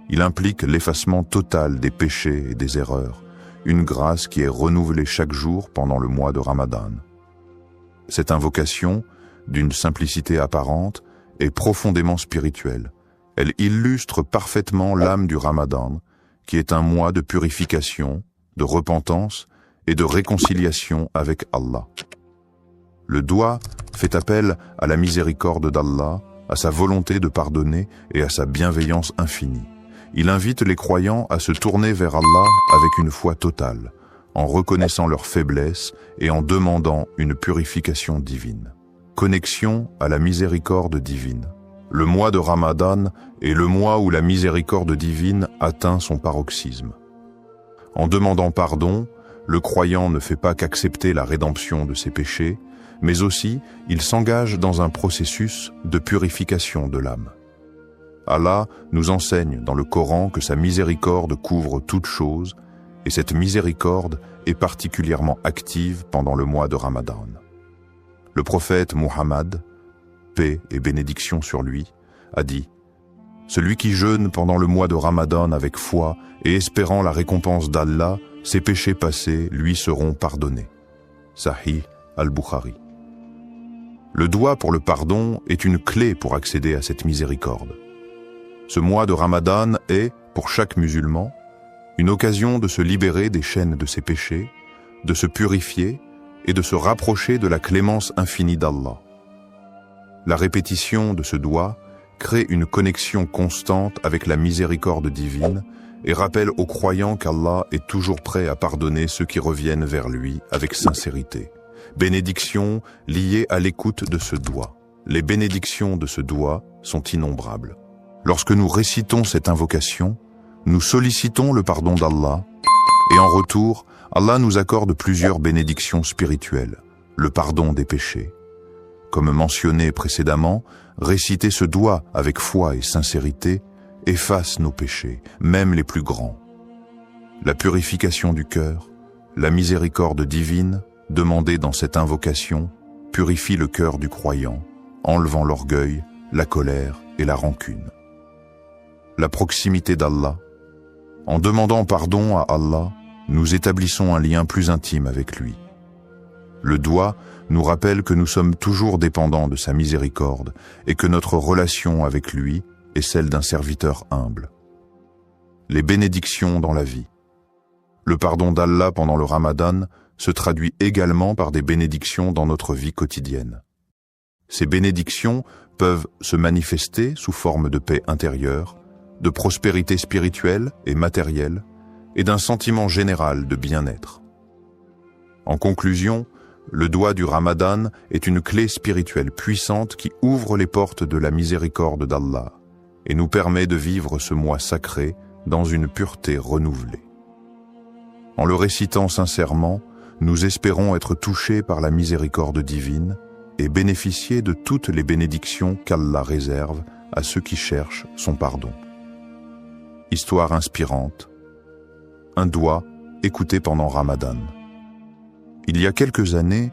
Il implique l'effacement total des péchés et des erreurs, une grâce qui est renouvelée chaque jour pendant le mois de Ramadan. Cette invocation, d'une simplicité apparente, est profondément spirituelle. Elle illustre parfaitement l'âme du Ramadan, qui est un mois de purification, de repentance et de réconciliation avec Allah. Le doua fait appel à la miséricorde d'Allah, à sa volonté de pardonner et à sa bienveillance infinie. Il invite les croyants à se tourner vers Allah avec une foi totale, en reconnaissant leur faiblesse et en demandant une purification divine. Connexion à la miséricorde divine. Le mois de Ramadan est le mois où la miséricorde divine atteint son paroxysme. En demandant pardon, le croyant ne fait pas qu'accepter la rédemption de ses péchés, mais aussi il s'engage dans un processus de purification de l'âme. Allah nous enseigne dans le Coran que sa miséricorde couvre toutes choses, et cette miséricorde est particulièrement active pendant le mois de Ramadan. Le prophète Muhammad, paix et bénédiction sur lui, a dit « Celui qui jeûne pendant le mois de Ramadan avec foi et espérant la récompense d'Allah, ses péchés passés lui seront pardonnés. » Sahih al-Bukhari. Le doua pour le pardon est une clé pour accéder à cette miséricorde. Ce mois de Ramadan est, pour chaque musulman, une occasion de se libérer des chaînes de ses péchés, de se purifier et de se rapprocher de la clémence infinie d'Allah. La répétition de ce doua crée une connexion constante avec la miséricorde divine et rappelle aux croyants qu'Allah est toujours prêt à pardonner ceux qui reviennent vers lui avec sincérité. Bénédictions liées à l'écoute de ce doua. Les bénédictions de ce doua sont innombrables. Lorsque nous récitons cette invocation, nous sollicitons le pardon d'Allah et en retour, Allah nous accorde plusieurs bénédictions spirituelles. le pardon des péchés. Comme mentionné précédemment, réciter ce doua avec foi et sincérité efface nos péchés, même les plus grands. La purification du cœur, la miséricorde divine, demandée dans cette invocation, purifie le cœur du croyant, enlevant l'orgueil, la colère et la rancune. La proximité d'Allah. En demandant pardon à Allah, nous établissons un lien plus intime avec lui. Le doua nous rappelle que nous sommes toujours dépendants de sa miséricorde et que notre relation avec lui est celle d'un serviteur humble. Les bénédictions dans la vie. Le pardon d'Allah pendant le Ramadan se traduit également par des bénédictions dans notre vie quotidienne. Ces bénédictions peuvent se manifester sous forme de paix intérieure, de prospérité spirituelle et matérielle, et d'un sentiment général de bien-être. En conclusion, le doua du Ramadan est une clé spirituelle puissante qui ouvre les portes de la miséricorde d'Allah et nous permet de vivre ce mois sacré dans une pureté renouvelée. En le récitant sincèrement, nous espérons être touchés par la miséricorde divine et bénéficier de toutes les bénédictions qu'Allah réserve à ceux qui cherchent son pardon. Histoire inspirante. Un doua écouté pendant Ramadan. Il y a quelques années,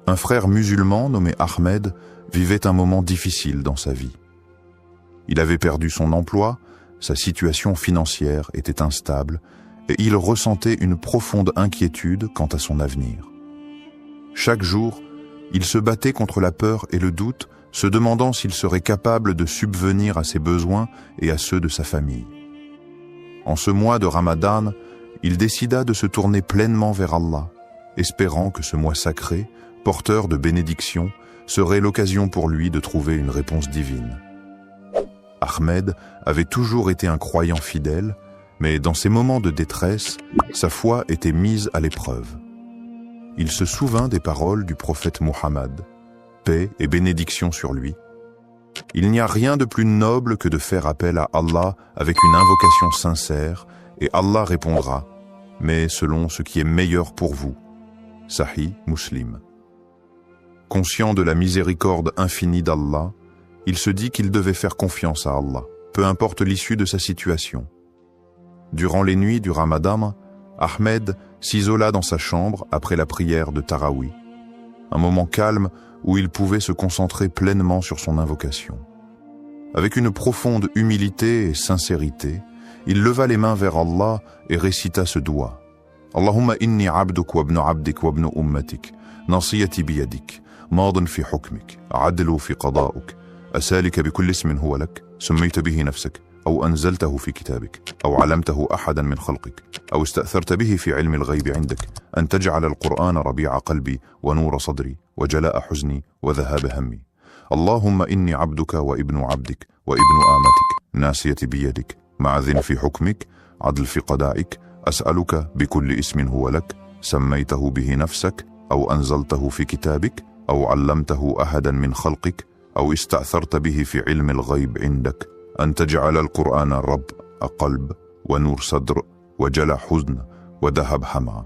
un frère musulman nommé Ahmed vivait un moment difficile dans sa vie. Il avait perdu son emploi, sa situation financière était instable et il ressentait une profonde inquiétude quant à son avenir. Chaque jour, il se battait contre la peur et le doute, se demandant s'il serait capable de subvenir à ses besoins et à ceux de sa famille. En ce mois de Ramadan, il décida de se tourner pleinement vers Allah, espérant que ce mois sacré, porteur de bénédictions, serait l'occasion pour lui de trouver une réponse divine. Ahmed avait toujours été un croyant fidèle, mais dans ces moments de détresse, sa foi était mise à l'épreuve. Il se souvint des paroles du prophète Muhammad, paix et bénédiction sur lui. Il n'y a rien de plus noble que de faire appel à Allah avec une invocation sincère, et Allah répondra, mais selon ce qui est meilleur pour vous. Sahih Muslim. Conscient de la miséricorde infinie d'Allah, il se dit qu'il devait faire confiance à Allah, peu importe l'issue de sa situation. Durant les nuits du Ramadan, Ahmed s'isola dans sa chambre après la prière de Tarawih, un moment calme où il pouvait se concentrer pleinement sur son invocation. Avec une profonde humilité et sincérité, il leva les mains vers Allah et récita ce doua. Allahumma inni abduk wa ibnu abdik wa ibnu ummatik, nasiyati biyadik, madin fi hukmik, adlu fi qada'uk, أسألك بكل اسم هو لك سميت به نفسك أو أنزلته في كتابك أو علمته أحدا من خلقك أو استأثرت به في علم الغيب عندك أن تجعل القرآن ربيع قلبي ونور صدري وجلاء حزني وذهاب همي اللهم إني عبدك وابن عبدك وابن آمتك ناسيتي بيدك معذ في حكمك عدل في قضائك أسألك بكل اسم هو لك سميته به نفسك أو أنزلته في كتابك أو علمته أحدا من خلقك أو استأثرت به في علم الغيب عندك أن تجعل القرآن رب قلب ونور صدر وجلاء حزن وذهب همع.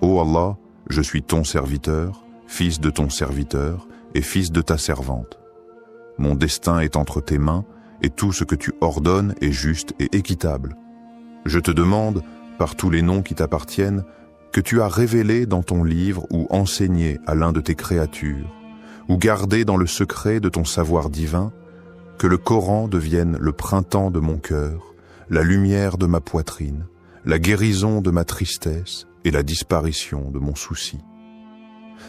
Ô Allah, je suis ton serviteur, fils de ton serviteur et fils de ta servante. Mon destin est entre tes mains et tout ce que tu ordonnes est juste et équitable. Je te demande, par tous les noms qui t'appartiennent, que tu as révélé dans ton livre ou enseigné à l'un de tes créatures, ou gardé dans le secret de ton savoir divin, que le Coran devienne le printemps de mon cœur, la lumière de ma poitrine, la guérison de ma tristesse et la disparition de mon souci.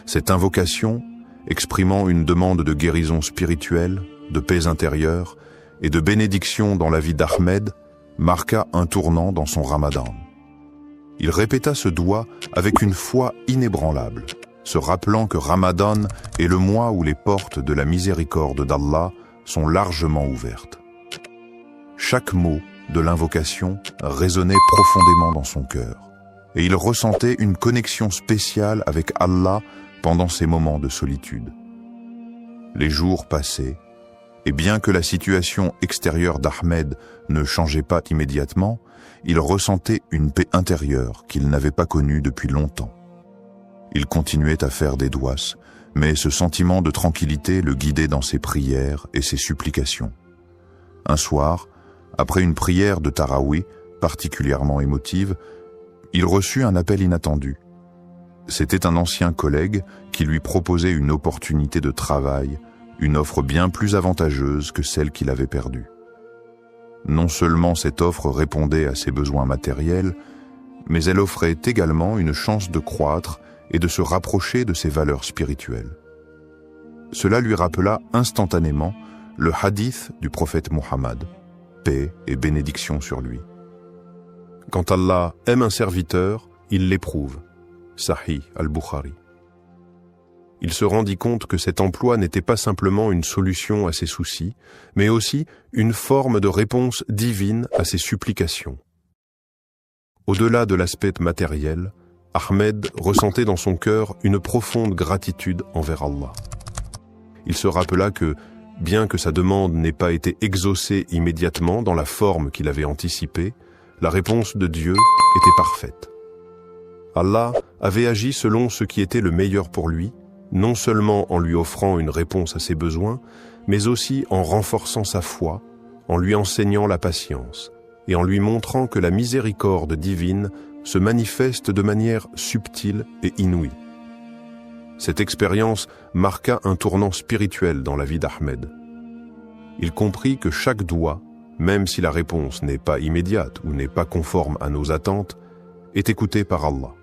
Cette invocation, exprimant une demande de guérison spirituelle, de paix intérieure et de bénédiction dans la vie d'Ahmed, marqua un tournant dans son Ramadan. Il répéta ce doua avec une foi inébranlable, se rappelant que Ramadan est le mois où les portes de la miséricorde d'Allah sont largement ouvertes. Chaque mot de l'invocation résonnait profondément dans son cœur, et il ressentait une connexion spéciale avec Allah pendant ces moments de solitude. Les jours passaient, et bien que la situation extérieure d'Ahmed ne changeait pas immédiatement, il ressentait une paix intérieure qu'il n'avait pas connue depuis longtemps. Il continuait à faire des douas, mais ce sentiment de tranquillité le guidait dans ses prières et ses supplications. Un soir, après une prière de Tarawih particulièrement émotive, il reçut un appel inattendu. C'était un ancien collègue qui lui proposait une opportunité de travail, une offre bien plus avantageuse que celle qu'il avait perdue. Non seulement cette offre répondait à ses besoins matériels, mais elle offrait également une chance de croître et de se rapprocher de ses valeurs spirituelles. Cela lui rappela instantanément le hadith du prophète Mohammed, paix et bénédiction sur lui. Quand Allah aime un serviteur, il l'éprouve. Sahih al-Bukhari. Il se rendit compte que cet emploi n'était pas simplement une solution à ses soucis, mais aussi une forme de réponse divine à ses supplications. Au-delà de l'aspect matériel, Ahmed ressentait dans son cœur une profonde gratitude envers Allah. Il se rappela que, bien que sa demande n'ait pas été exaucée immédiatement dans la forme qu'il avait anticipée, la réponse de Dieu était parfaite. Allah avait agi selon ce qui était le meilleur pour lui, non seulement en lui offrant une réponse à ses besoins, mais aussi en renforçant sa foi, en lui enseignant la patience et en lui montrant que la miséricorde divine se manifeste de manière subtile et inouïe. Cette expérience marqua un tournant spirituel dans la vie d'Ahmed. Il comprit que chaque doua, même si la réponse n'est pas immédiate ou n'est pas conforme à nos attentes, est écoutée par Allah.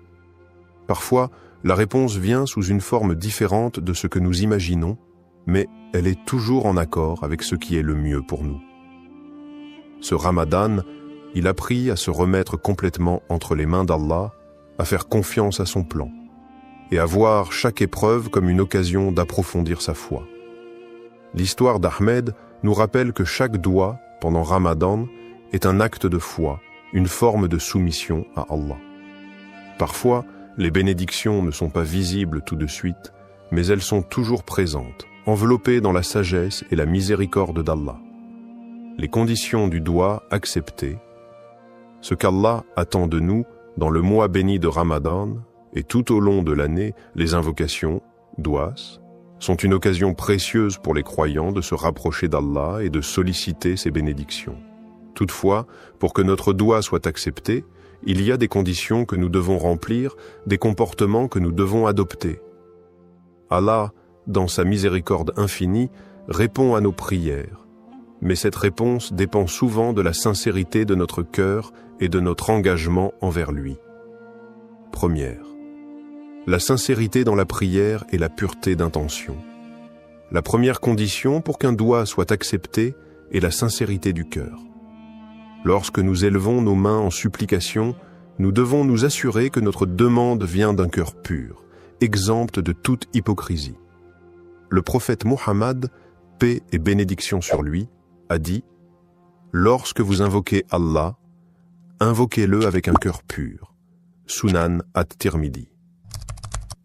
Parfois, la réponse vient sous une forme différente de ce que nous imaginons, mais elle est toujours en accord avec ce qui est le mieux pour nous. Ce Ramadan, il apprit à se remettre complètement entre les mains d'Allah, à faire confiance à son plan, et à voir chaque épreuve comme une occasion d'approfondir sa foi. L'histoire d'Ahmed nous rappelle que chaque doua, pendant Ramadan, est un acte de foi, une forme de soumission à Allah. Parfois, les bénédictions ne sont pas visibles tout de suite, mais elles sont toujours présentes, enveloppées dans la sagesse et la miséricorde d'Allah. Les conditions du doua acceptées, ce qu'Allah attend de nous dans le mois béni de Ramadan et tout au long de l'année, les invocations, douas, sont une occasion précieuse pour les croyants de se rapprocher d'Allah et de solliciter ses bénédictions. Toutefois, pour que notre doua soit accepté, il y a des conditions que nous devons remplir, des comportements que nous devons adopter. Allah, dans sa miséricorde infinie, répond à nos prières, mais cette réponse dépend souvent de la sincérité de notre cœur et de notre engagement envers lui. Première, la sincérité dans la prière et la pureté d'intention. La première condition pour qu'un doua soit accepté est la sincérité du cœur. Lorsque nous élevons nos mains en supplication, nous devons nous assurer que notre demande vient d'un cœur pur, exempt de toute hypocrisie. Le prophète Mohammed, paix et bénédiction sur lui, a dit « Lorsque vous invoquez Allah, invoquez-le avec un cœur pur. » Sunan at-Tirmidhi.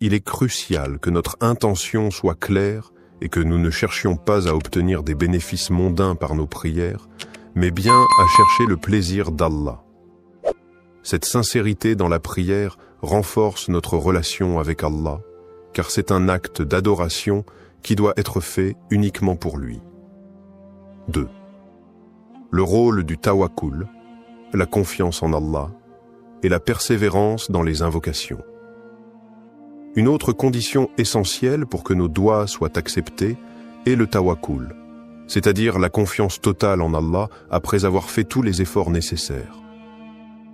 Il est crucial que notre intention soit claire et que nous ne cherchions pas à obtenir des bénéfices mondains par nos prières, mais bien à chercher le plaisir d'Allah. Cette sincérité dans la prière renforce notre relation avec Allah, car c'est un acte d'adoration qui doit être fait uniquement pour lui. 2. Le rôle du tawakkul, la confiance en Allah, et la persévérance dans les invocations. Une autre condition essentielle pour que nos doua soient acceptés est le tawakkul, c'est-à-dire la confiance totale en Allah après avoir fait tous les efforts nécessaires.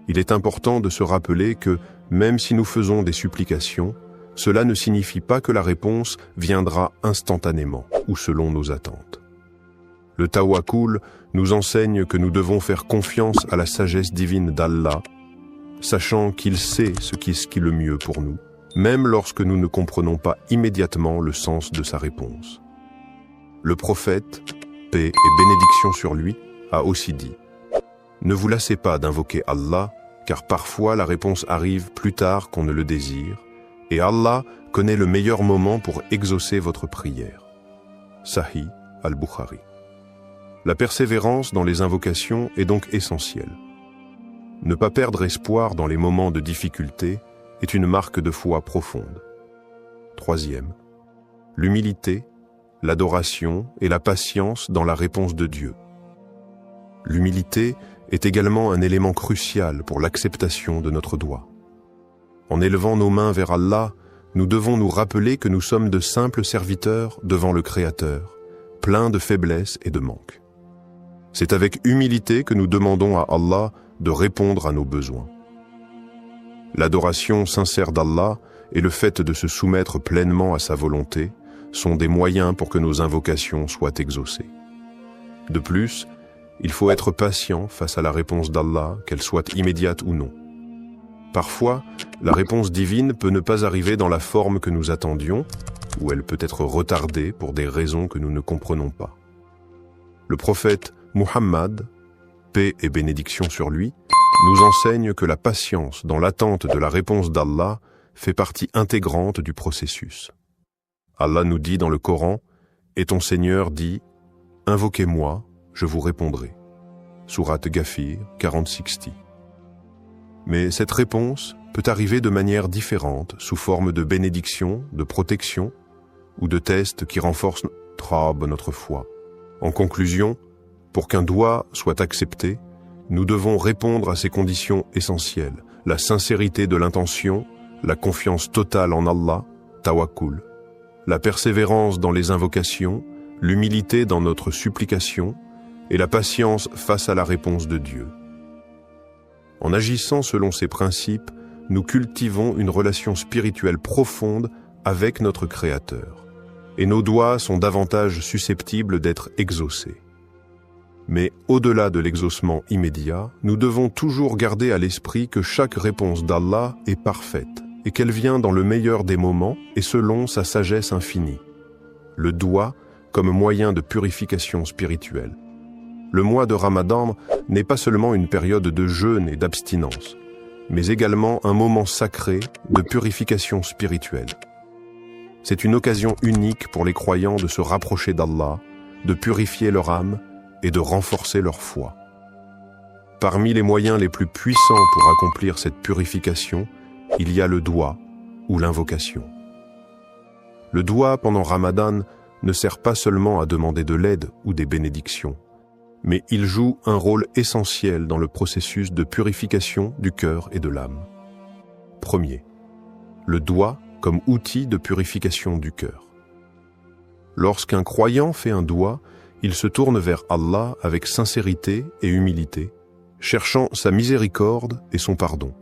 Il est important de se rappeler que, même si nous faisons des supplications, cela ne signifie pas que la réponse viendra instantanément ou selon nos attentes. Le tawakkul nous enseigne que nous devons faire confiance à la sagesse divine d'Allah, sachant qu'il sait ce qui est le mieux pour nous, même lorsque nous ne comprenons pas immédiatement le sens de sa réponse. Le prophète, paix et bénédiction sur lui, a aussi dit « Ne vous lassez pas d'invoquer Allah, car parfois la réponse arrive plus tard qu'on ne le désire, et Allah connaît le meilleur moment pour exaucer votre prière. » Sahih al-Bukhari. La persévérance dans les invocations est donc essentielle. Ne pas perdre espoir dans les moments de difficulté est une marque de foi profonde. Troisième, l'humilité, l'adoration et la patience dans la réponse de Dieu. L'humilité est également un élément crucial pour l'acceptation de notre dua. En élevant nos mains vers Allah, nous devons nous rappeler que nous sommes de simples serviteurs devant le Créateur, pleins de faiblesses et de manques. C'est avec humilité que nous demandons à Allah de répondre à nos besoins. L'adoration sincère d'Allah et le fait de se soumettre pleinement à sa volonté sont des moyens pour que nos invocations soient exaucées. De plus, il faut être patient face à la réponse d'Allah, qu'elle soit immédiate ou non. Parfois, la réponse divine peut ne pas arriver dans la forme que nous attendions, ou elle peut être retardée pour des raisons que nous ne comprenons pas. Le prophète Muhammad, paix et bénédiction sur lui, nous enseigne que la patience dans l'attente de la réponse d'Allah fait partie intégrante du processus. Allah nous dit dans le Coran, « Et ton Seigneur dit, invoquez-moi, je vous répondrai. » Sourate Ghafir 40-60. Mais cette réponse peut arriver de manière différente, sous forme de bénédiction, de protection ou de tests qui renforcent notre foi. En conclusion, pour qu'un doua soit accepté, nous devons répondre à ces conditions essentielles, la sincérité de l'intention, la confiance totale en Allah, tawakkul, la persévérance dans les invocations, l'humilité dans notre supplication et la patience face à la réponse de Dieu. En agissant selon ces principes, nous cultivons une relation spirituelle profonde avec notre Créateur, et nos doigts sont davantage susceptibles d'être exaucés. Mais au-delà de l'exaucement immédiat, nous devons toujours garder à l'esprit que chaque réponse d'Allah est parfaite et qu'elle vient dans le meilleur des moments et selon sa sagesse infinie. Le doua comme moyen de purification spirituelle. Le mois de Ramadan n'est pas seulement une période de jeûne et d'abstinence, mais également un moment sacré de purification spirituelle. C'est une occasion unique pour les croyants de se rapprocher d'Allah, de purifier leur âme et de renforcer leur foi. Parmi les moyens les plus puissants pour accomplir cette purification, il y a le doua ou l'invocation. Le doua pendant Ramadan ne sert pas seulement à demander de l'aide ou des bénédictions, mais il joue un rôle essentiel dans le processus de purification du cœur et de l'âme. Premier, le doua comme outil de purification du cœur. Lorsqu'un croyant fait un doua, il se tourne vers Allah avec sincérité et humilité, cherchant sa miséricorde et son pardon.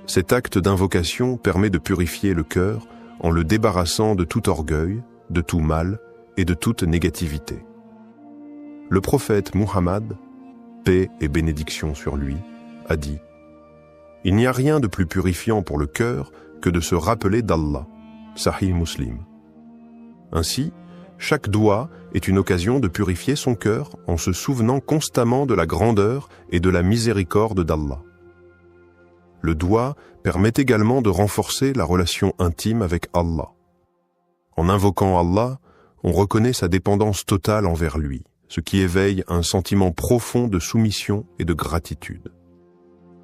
Cet acte d'invocation permet de purifier le cœur en le débarrassant de tout orgueil, de tout mal et de toute négativité. Le prophète Muhammad, paix et bénédiction sur lui, a dit « Il n'y a rien de plus purifiant pour le cœur que de se rappeler d'Allah. » Sahih Muslim. Ainsi, chaque doua est une occasion de purifier son cœur en se souvenant constamment de la grandeur et de la miséricorde d'Allah. Le doua permet également de renforcer la relation intime avec Allah. En invoquant Allah, on reconnaît sa dépendance totale envers lui, ce qui éveille un sentiment profond de soumission et de gratitude.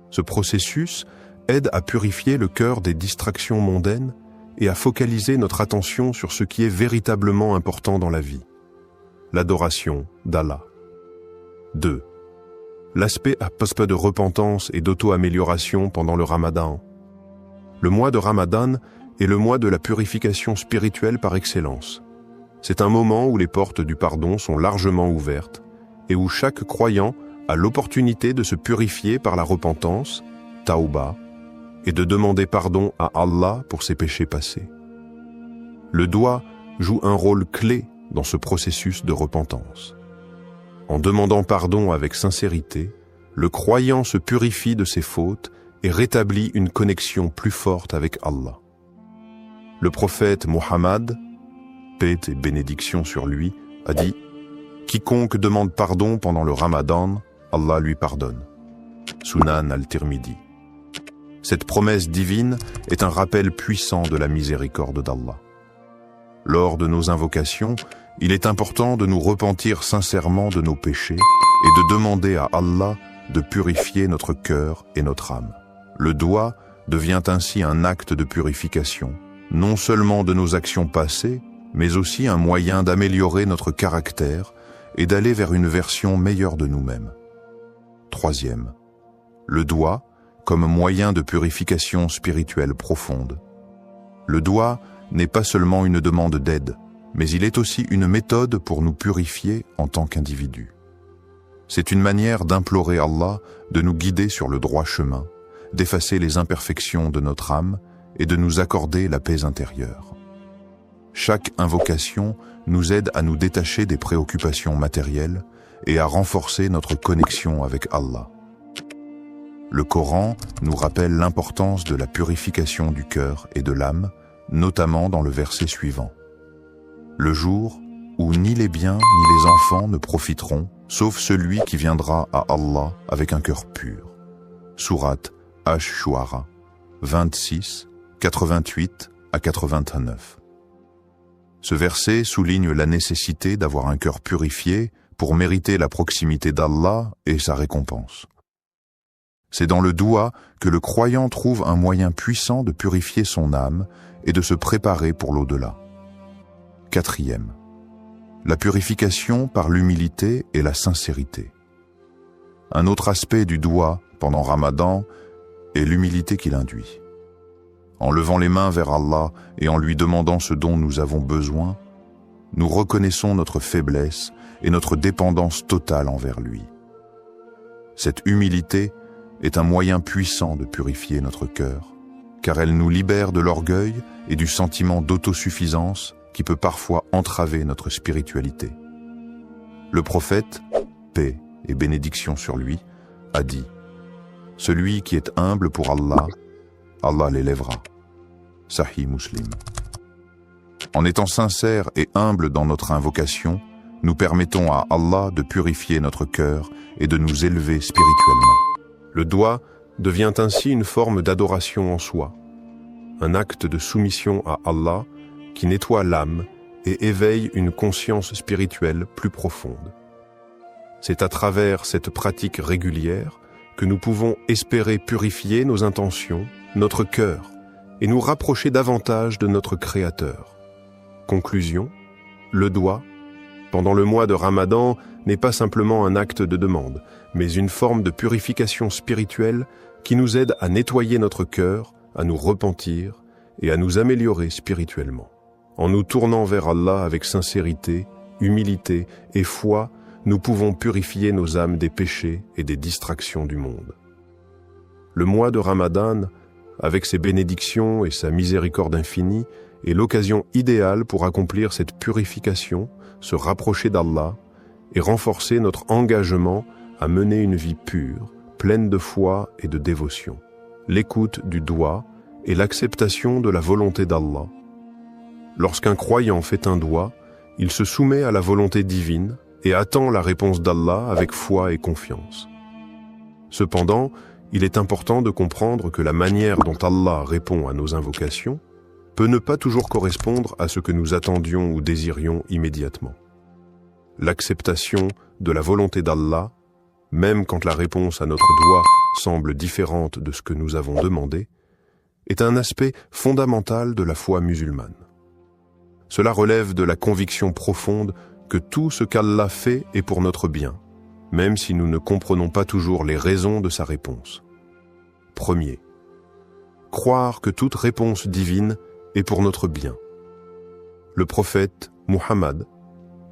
Ce processus aide à purifier le cœur des distractions mondaines et à focaliser notre attention sur ce qui est véritablement important dans la vie, l'adoration d'Allah. 2. L'aspect de repentance et d'auto-amélioration pendant le Ramadan. Le mois de Ramadan est le mois de la purification spirituelle par excellence. C'est un moment où les portes du pardon sont largement ouvertes et où chaque croyant a l'opportunité de se purifier par la repentance, tauba, et de demander pardon à Allah pour ses péchés passés. Le doua joue un rôle clé dans ce processus de repentance. En demandant pardon avec sincérité, le croyant se purifie de ses fautes et rétablit une connexion plus forte avec Allah. Le prophète Muhammad, paix et bénédiction sur lui, a dit « Quiconque demande pardon pendant le Ramadan, Allah lui pardonne. » Sunan al-Tirmidhi. Cette promesse divine est un rappel puissant de la miséricorde d'Allah. Lors de nos invocations, il est important de nous repentir sincèrement de nos péchés et de demander à Allah de purifier notre cœur et notre âme. Le doua devient ainsi un acte de purification, non seulement de nos actions passées, mais aussi un moyen d'améliorer notre caractère et d'aller vers une version meilleure de nous-mêmes. Troisième, le doigt comme moyen de purification spirituelle profonde. Le doigt n'est pas seulement une demande d'aide, mais il est aussi une méthode pour nous purifier en tant qu'individus. C'est une manière d'implorer Allah de nous guider sur le droit chemin, d'effacer les imperfections de notre âme et de nous accorder la paix intérieure. Chaque invocation nous aide à nous détacher des préoccupations matérielles et à renforcer notre connexion avec Allah. Le Coran nous rappelle l'importance de la purification du cœur et de l'âme, notamment dans le verset suivant. Le jour où ni les biens ni les enfants ne profiteront, sauf celui qui viendra à Allah avec un cœur pur. Sourate Ash-Shu'ara, 26, 88 à 89. Ce verset souligne la nécessité d'avoir un cœur purifié pour mériter la proximité d'Allah et sa récompense. C'est dans le doua que le croyant trouve un moyen puissant de purifier son âme et de se préparer pour l'au-delà. Quatrième, la purification par l'humilité et la sincérité. Un autre aspect du doua pendant Ramadan est l'humilité qu'il induit. En levant les mains vers Allah et en lui demandant ce dont nous avons besoin, nous reconnaissons notre faiblesse et notre dépendance totale envers lui. Cette humilité est un moyen puissant de purifier notre cœur, car elle nous libère de l'orgueil et du sentiment d'autosuffisance qui peut parfois entraver notre spiritualité. Le prophète, paix et bénédiction sur lui, a dit « Celui qui est humble pour Allah, Allah l'élèvera. » Sahih Muslim. En étant sincères et humbles dans notre invocation, nous permettons à Allah de purifier notre cœur et de nous élever spirituellement. Le doigt devient ainsi une forme d'adoration en soi, un acte de soumission à Allah qui nettoie l'âme et éveille une conscience spirituelle plus profonde. C'est à travers cette pratique régulière que nous pouvons espérer purifier nos intentions, notre cœur, et nous rapprocher davantage de notre Créateur. Conclusion, le doigt, pendant le mois de Ramadan, n'est pas simplement un acte de demande, mais une forme de purification spirituelle qui nous aide à nettoyer notre cœur, à nous repentir et à nous améliorer spirituellement. En nous tournant vers Allah avec sincérité, humilité et foi, nous pouvons purifier nos âmes des péchés et des distractions du monde. Le mois de Ramadan, avec ses bénédictions et sa miséricorde infinie, est l'occasion idéale pour accomplir cette purification, se rapprocher d'Allah et renforcer notre engagement à mener une vie pure, pleine de foi et de dévotion. L'écoute du doigt et l'acceptation de la volonté d'Allah. Lorsqu'un croyant fait un doigt, il se soumet à la volonté divine et attend la réponse d'Allah avec foi et confiance. Cependant, il est important de comprendre que la manière dont Allah répond à nos invocations peut ne pas toujours correspondre à ce que nous attendions ou désirions immédiatement. L'acceptation de la volonté d'Allah, même quand la réponse à notre doigt semble différente de ce que nous avons demandé, est un aspect fondamental de la foi musulmane. Cela relève de la conviction profonde que tout ce qu'Allah fait est pour notre bien, même si nous ne comprenons pas toujours les raisons de sa réponse. Premier, croire que toute réponse divine est pour notre bien. Le prophète Muhammad,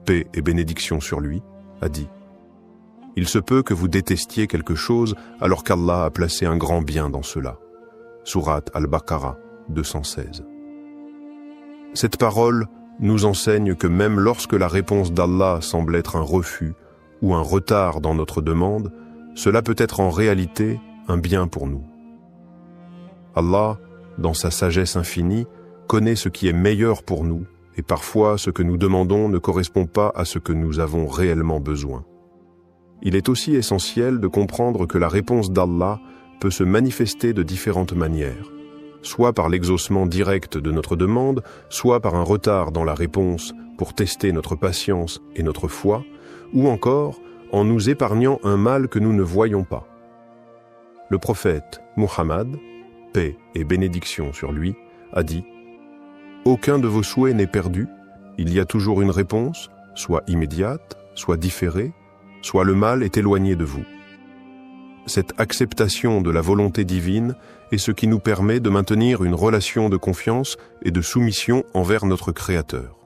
paix et bénédiction sur lui, a dit « Il se peut que vous détestiez quelque chose alors qu'Allah a placé un grand bien dans cela. » Sourate Al-Baqarah 216. Cette parole nous enseigne que même lorsque la réponse d'Allah semble être un refus ou un retard dans notre demande, cela peut être en réalité un bien pour nous. Allah, dans sa sagesse infinie, connaît ce qui est meilleur pour nous, et parfois ce que nous demandons ne correspond pas à ce que nous avons réellement besoin. Il est aussi essentiel de comprendre que la réponse d'Allah peut se manifester de différentes manières, soit par l'exaucement direct de notre demande, soit par un retard dans la réponse pour tester notre patience et notre foi, ou encore en nous épargnant un mal que nous ne voyons pas. Le prophète Muhammad, paix et bénédiction sur lui, a dit aucun de vos souhaits n'est perdu, il y a toujours une réponse, soit immédiate, soit différée, soit le mal est éloigné de vous. Cette acceptation de la volonté divine est ce qui nous permet de maintenir une relation de confiance et de soumission envers notre Créateur.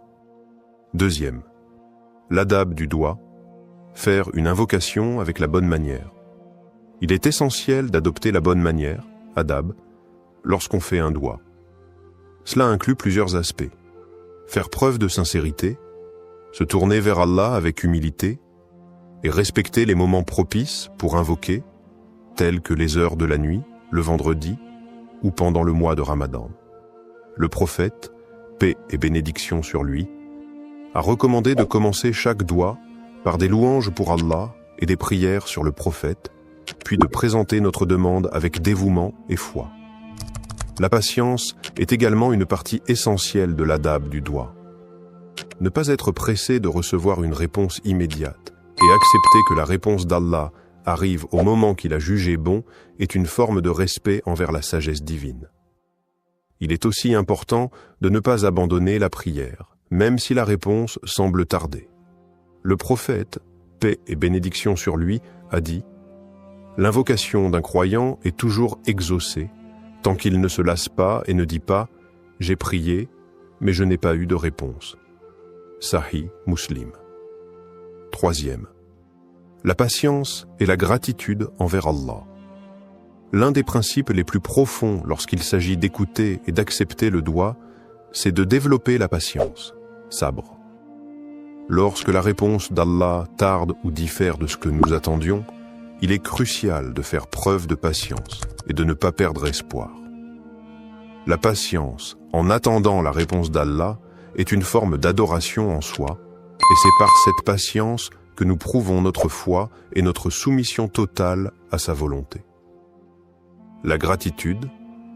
Deuxième, l'adab du doigt, faire une invocation avec la bonne manière. Il est essentiel d'adopter la bonne manière, adab, lorsqu'on fait un doigt. Cela inclut plusieurs aspects. Faire preuve de sincérité, se tourner vers Allah avec humilité et respecter les moments propices pour invoquer, tels que les heures de la nuit, le vendredi ou pendant le mois de Ramadan. Le prophète, paix et bénédiction sur lui, a recommandé de commencer chaque doigt par des louanges pour Allah et des prières sur le prophète, puis de présenter notre demande avec dévouement et foi. La patience est également une partie essentielle de l'adab du doigt. Ne pas être pressé de recevoir une réponse immédiate et accepter que la réponse d'Allah arrive au moment qu'il a jugé bon est une forme de respect envers la sagesse divine. Il est aussi important de ne pas abandonner la prière, même si la réponse semble tarder. Le prophète, paix et bénédiction sur lui, a dit « L'invocation d'un croyant est toujours exaucée, tant qu'il ne se lasse pas et ne dit pas « J'ai prié, mais je n'ai pas eu de réponse ». Sahih Muslim. Troisième, la patience et la gratitude envers Allah. L'un des principes les plus profonds lorsqu'il s'agit d'écouter et d'accepter le doigt, c'est de développer la patience, sabre. Lorsque la réponse d'Allah tarde ou diffère de ce que nous attendions, il est crucial de faire preuve de patience et de ne pas perdre espoir. La patience, en attendant la réponse d'Allah, est une forme d'adoration en soi, et c'est par cette patience que nous prouvons notre foi et notre soumission totale à sa volonté. La gratitude,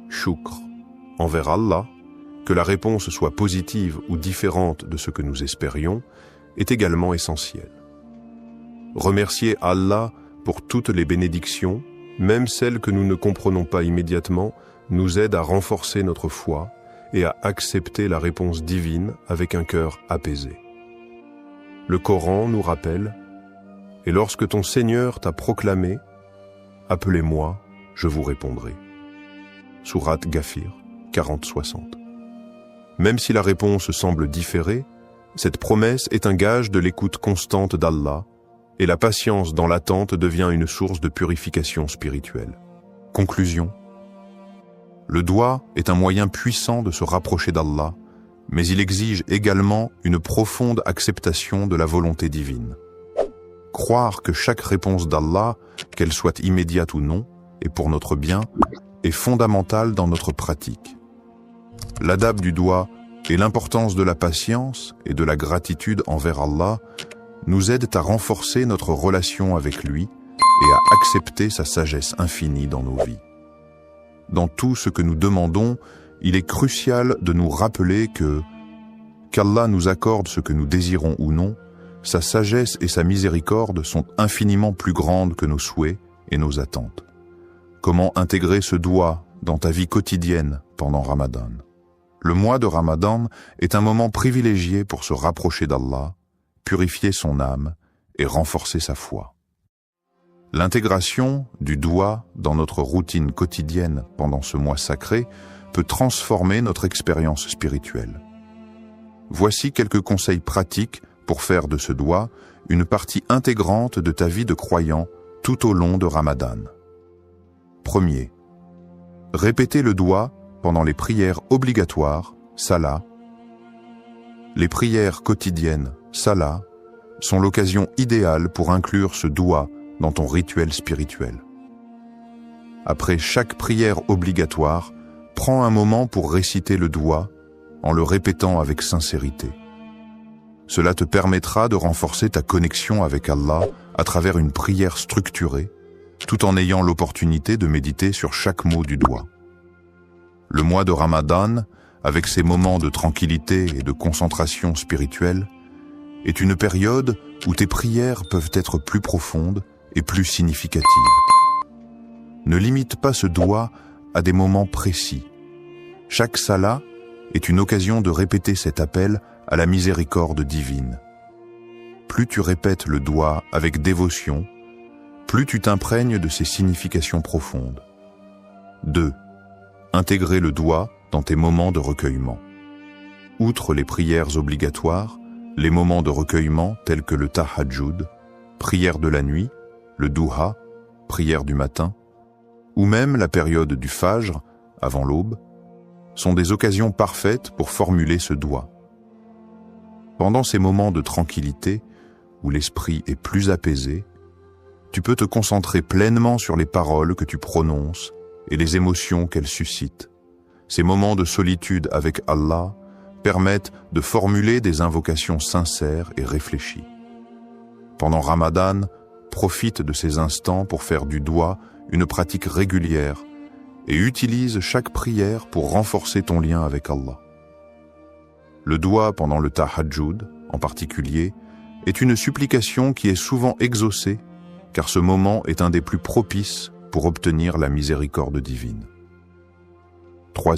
shukr, envers Allah, que la réponse soit positive ou différente de ce que nous espérions, est également essentielle. Remercier Allah pour toutes les bénédictions, même celles que nous ne comprenons pas immédiatement, nous aide à renforcer notre foi et à accepter la réponse divine avec un cœur apaisé. Le Coran nous rappelle « Et lorsque ton Seigneur t'a proclamé, appelez-moi, je vous répondrai. » Sourate Ghafir 40-60. Même si la réponse semble différer, cette promesse est un gage de l'écoute constante d'Allah et la patience dans l'attente devient une source de purification spirituelle. Conclusion. Le doigt est un moyen puissant de se rapprocher d'Allah, mais il exige également une profonde acceptation de la volonté divine. Croire que chaque réponse d'Allah, qu'elle soit immédiate ou non, et pour notre bien, est fondamentale dans notre pratique. L'adab du doigt et l'importance de la patience et de la gratitude envers Allah nous aident à renforcer notre relation avec lui et à accepter sa sagesse infinie dans nos vies. Dans tout ce que nous demandons, il est crucial de nous rappeler qu'Allah nous accorde ce que nous désirons ou non, sa sagesse et sa miséricorde sont infiniment plus grandes que nos souhaits et nos attentes. Comment intégrer ce doigt dans ta vie quotidienne pendant Ramadan? Le mois de Ramadan est un moment privilégié pour se rapprocher d'Allah, purifier son âme et renforcer sa foi. L'intégration du doigt dans notre routine quotidienne pendant ce mois sacré peut transformer notre expérience spirituelle. Voici quelques conseils pratiques pour faire de ce doigt une partie intégrante de ta vie de croyant tout au long de Ramadan. Premier, répétez le doigt pendant les prières obligatoires, salat. Les prières quotidiennes, salat, sont l'occasion idéale pour inclure ce doigt dans ton rituel spirituel. Après chaque prière obligatoire, prends un moment pour réciter le doigt en le répétant avec sincérité. Cela te permettra de renforcer ta connexion avec Allah à travers une prière structurée, tout en ayant l'opportunité de méditer sur chaque mot du doigt. Le mois de Ramadan, avec ses moments de tranquillité et de concentration spirituelle, est une période où tes prières peuvent être plus profondes et plus significatives. Ne limite pas ce doigt à des moments précis. Chaque salat est une occasion de répéter cet appel à la miséricorde divine. Plus tu répètes le doua avec dévotion, plus tu t'imprègnes de ses significations profondes. 2. Intégrer le doua dans tes moments de recueillement. Outre les prières obligatoires, les moments de recueillement tels que le tahajjud, prière de la nuit, le duha, prière du matin, ou même la période du fajr, avant l'aube, sont des occasions parfaites pour formuler ce doua. Pendant ces moments de tranquillité, où l'esprit est plus apaisé, tu peux te concentrer pleinement sur les paroles que tu prononces et les émotions qu'elles suscitent. Ces moments de solitude avec Allah permettent de formuler des invocations sincères et réfléchies. Pendant Ramadan, profite de ces instants pour faire du doua une pratique régulière et utilise chaque prière pour renforcer ton lien avec Allah. Le doua pendant le tahajjud, en particulier, est une supplication qui est souvent exaucée, car ce moment est un des plus propices pour obtenir la miséricorde divine. 3.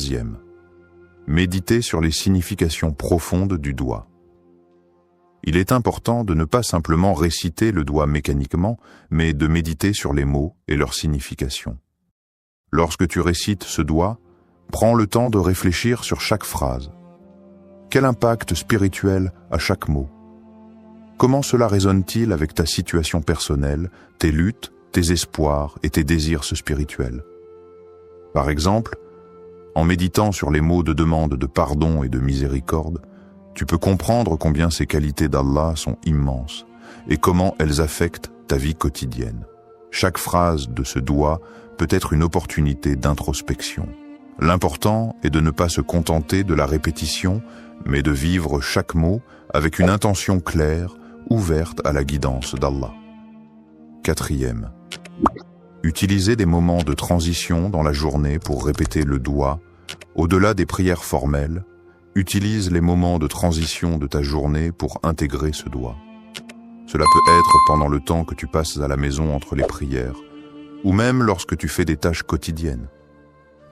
Méditer sur les significations profondes du doua. Il est important de ne pas simplement réciter le doua mécaniquement, mais de méditer sur les mots et leur signification. Lorsque tu récites ce doua, prends le temps de réfléchir sur chaque phrase. Quel impact spirituel a chaque mot? Comment cela résonne-t-il avec ta situation personnelle, tes luttes, tes espoirs et tes désirs spirituels? Par exemple, en méditant sur les mots de demande de pardon et de miséricorde, tu peux comprendre combien ces qualités d'Allah sont immenses et comment elles affectent ta vie quotidienne. Chaque phrase de ce doua peut être une opportunité d'introspection. L'important est de ne pas se contenter de la répétition, mais de vivre chaque mot avec une intention claire, ouverte à la guidance d'Allah. 4. Utiliser des moments de transition dans la journée pour répéter le doua. Au-delà des prières formelles, utilise les moments de transition de ta journée pour intégrer ce doua. Cela peut être pendant le temps que tu passes à la maison entre les prières, ou même lorsque tu fais des tâches quotidiennes.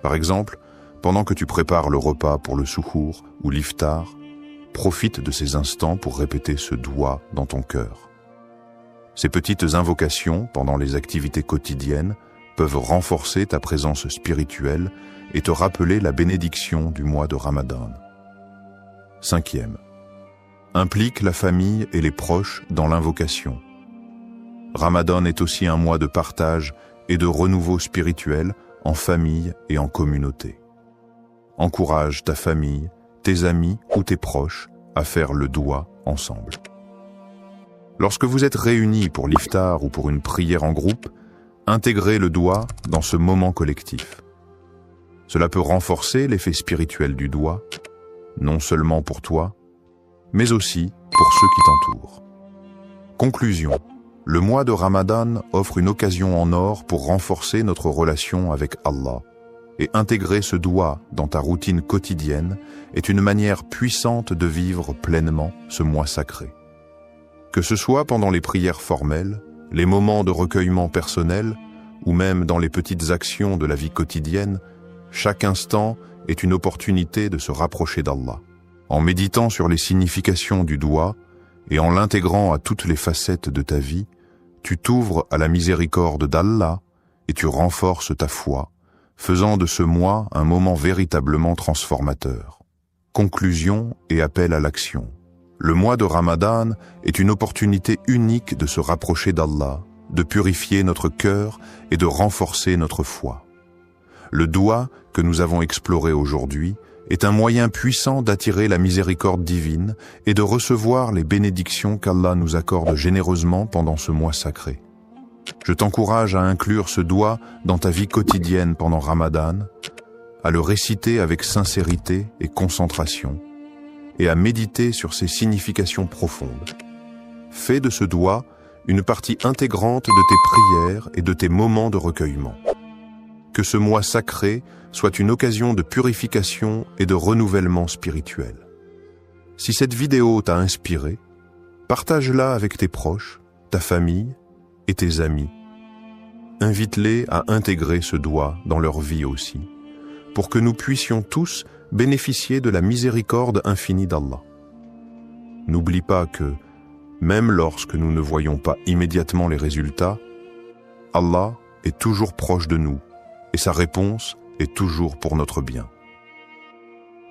Par exemple, pendant que tu prépares le repas pour le suhour ou l'iftar, profite de ces instants pour répéter ce doua dans ton cœur. Ces petites invocations pendant les activités quotidiennes peuvent renforcer ta présence spirituelle et te rappeler la bénédiction du mois de Ramadan. 5. Implique la famille et les proches dans l'invocation. Ramadan est aussi un mois de partage et de renouveau spirituel en famille et en communauté. Encourage ta famille, tes amis ou tes proches à faire le doua ensemble. Lorsque vous êtes réunis pour l'iftar ou pour une prière en groupe, intégrez le doua dans ce moment collectif. Cela peut renforcer l'effet spirituel du doua, non seulement pour toi, mais aussi pour ceux qui t'entourent. Conclusion. Le mois de Ramadan offre une occasion en or pour renforcer notre relation avec Allah, et intégrer ce doua dans ta routine quotidienne est une manière puissante de vivre pleinement ce mois sacré. Que ce soit pendant les prières formelles, les moments de recueillement personnel, ou même dans les petites actions de la vie quotidienne, chaque instant est une opportunité de se rapprocher d'Allah. En méditant sur les significations du doua et en l'intégrant à toutes les facettes de ta vie, tu t'ouvres à la miséricorde d'Allah et tu renforces ta foi, faisant de ce mois un moment véritablement transformateur. Conclusion et appel à l'action. Le mois de Ramadan est une opportunité unique de se rapprocher d'Allah, de purifier notre cœur et de renforcer notre foi. Le doua que nous avons exploré aujourd'hui est un moyen puissant d'attirer la miséricorde divine et de recevoir les bénédictions qu'Allah nous accorde généreusement pendant ce mois sacré. Je t'encourage à inclure ce doua dans ta vie quotidienne pendant Ramadan, à le réciter avec sincérité et concentration, et à méditer sur ses significations profondes. Fais de ce doua une partie intégrante de tes prières et de tes moments de recueillement. Que ce mois sacré soit une occasion de purification et de renouvellement spirituel. Si cette vidéo t'a inspiré, partage-la avec tes proches, ta famille et tes amis. Invite-les à intégrer ce doua dans leur vie aussi, pour que nous puissions tous bénéficier de la miséricorde infinie d'Allah. N'oublie pas que, même lorsque nous ne voyons pas immédiatement les résultats, Allah est toujours proche de nous et sa réponse est toujours pour notre bien.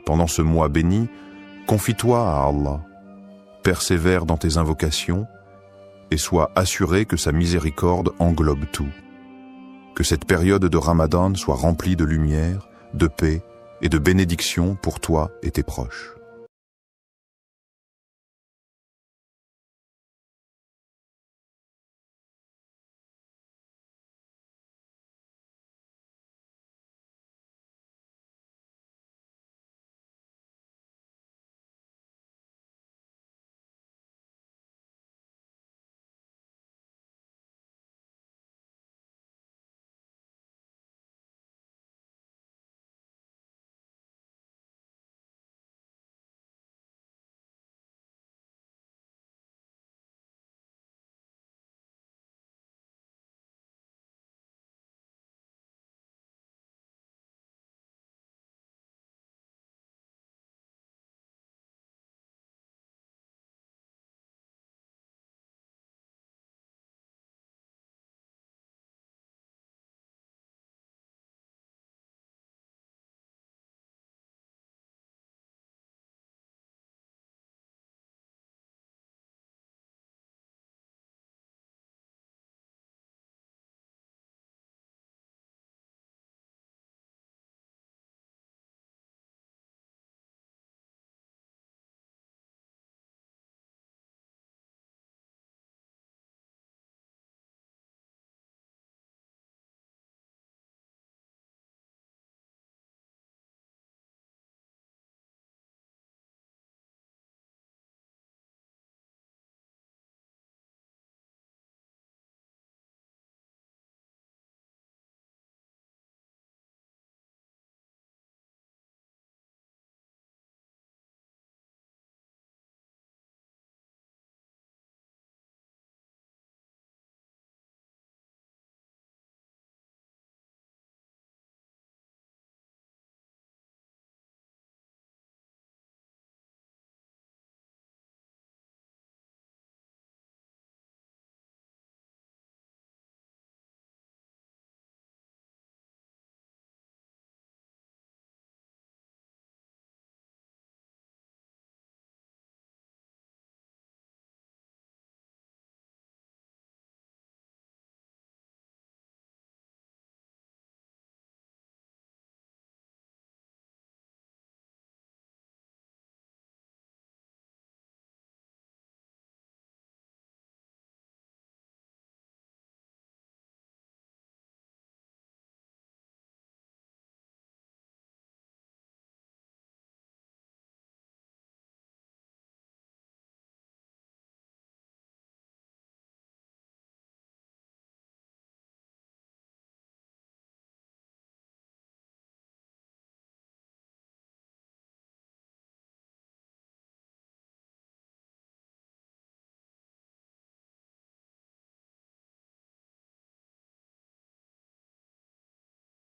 Pendant ce mois béni, confie-toi à Allah, persévère dans tes invocations et sois assuré que sa miséricorde englobe tout. Que cette période de Ramadan soit remplie de lumière, de paix et de bénédiction pour toi et tes proches.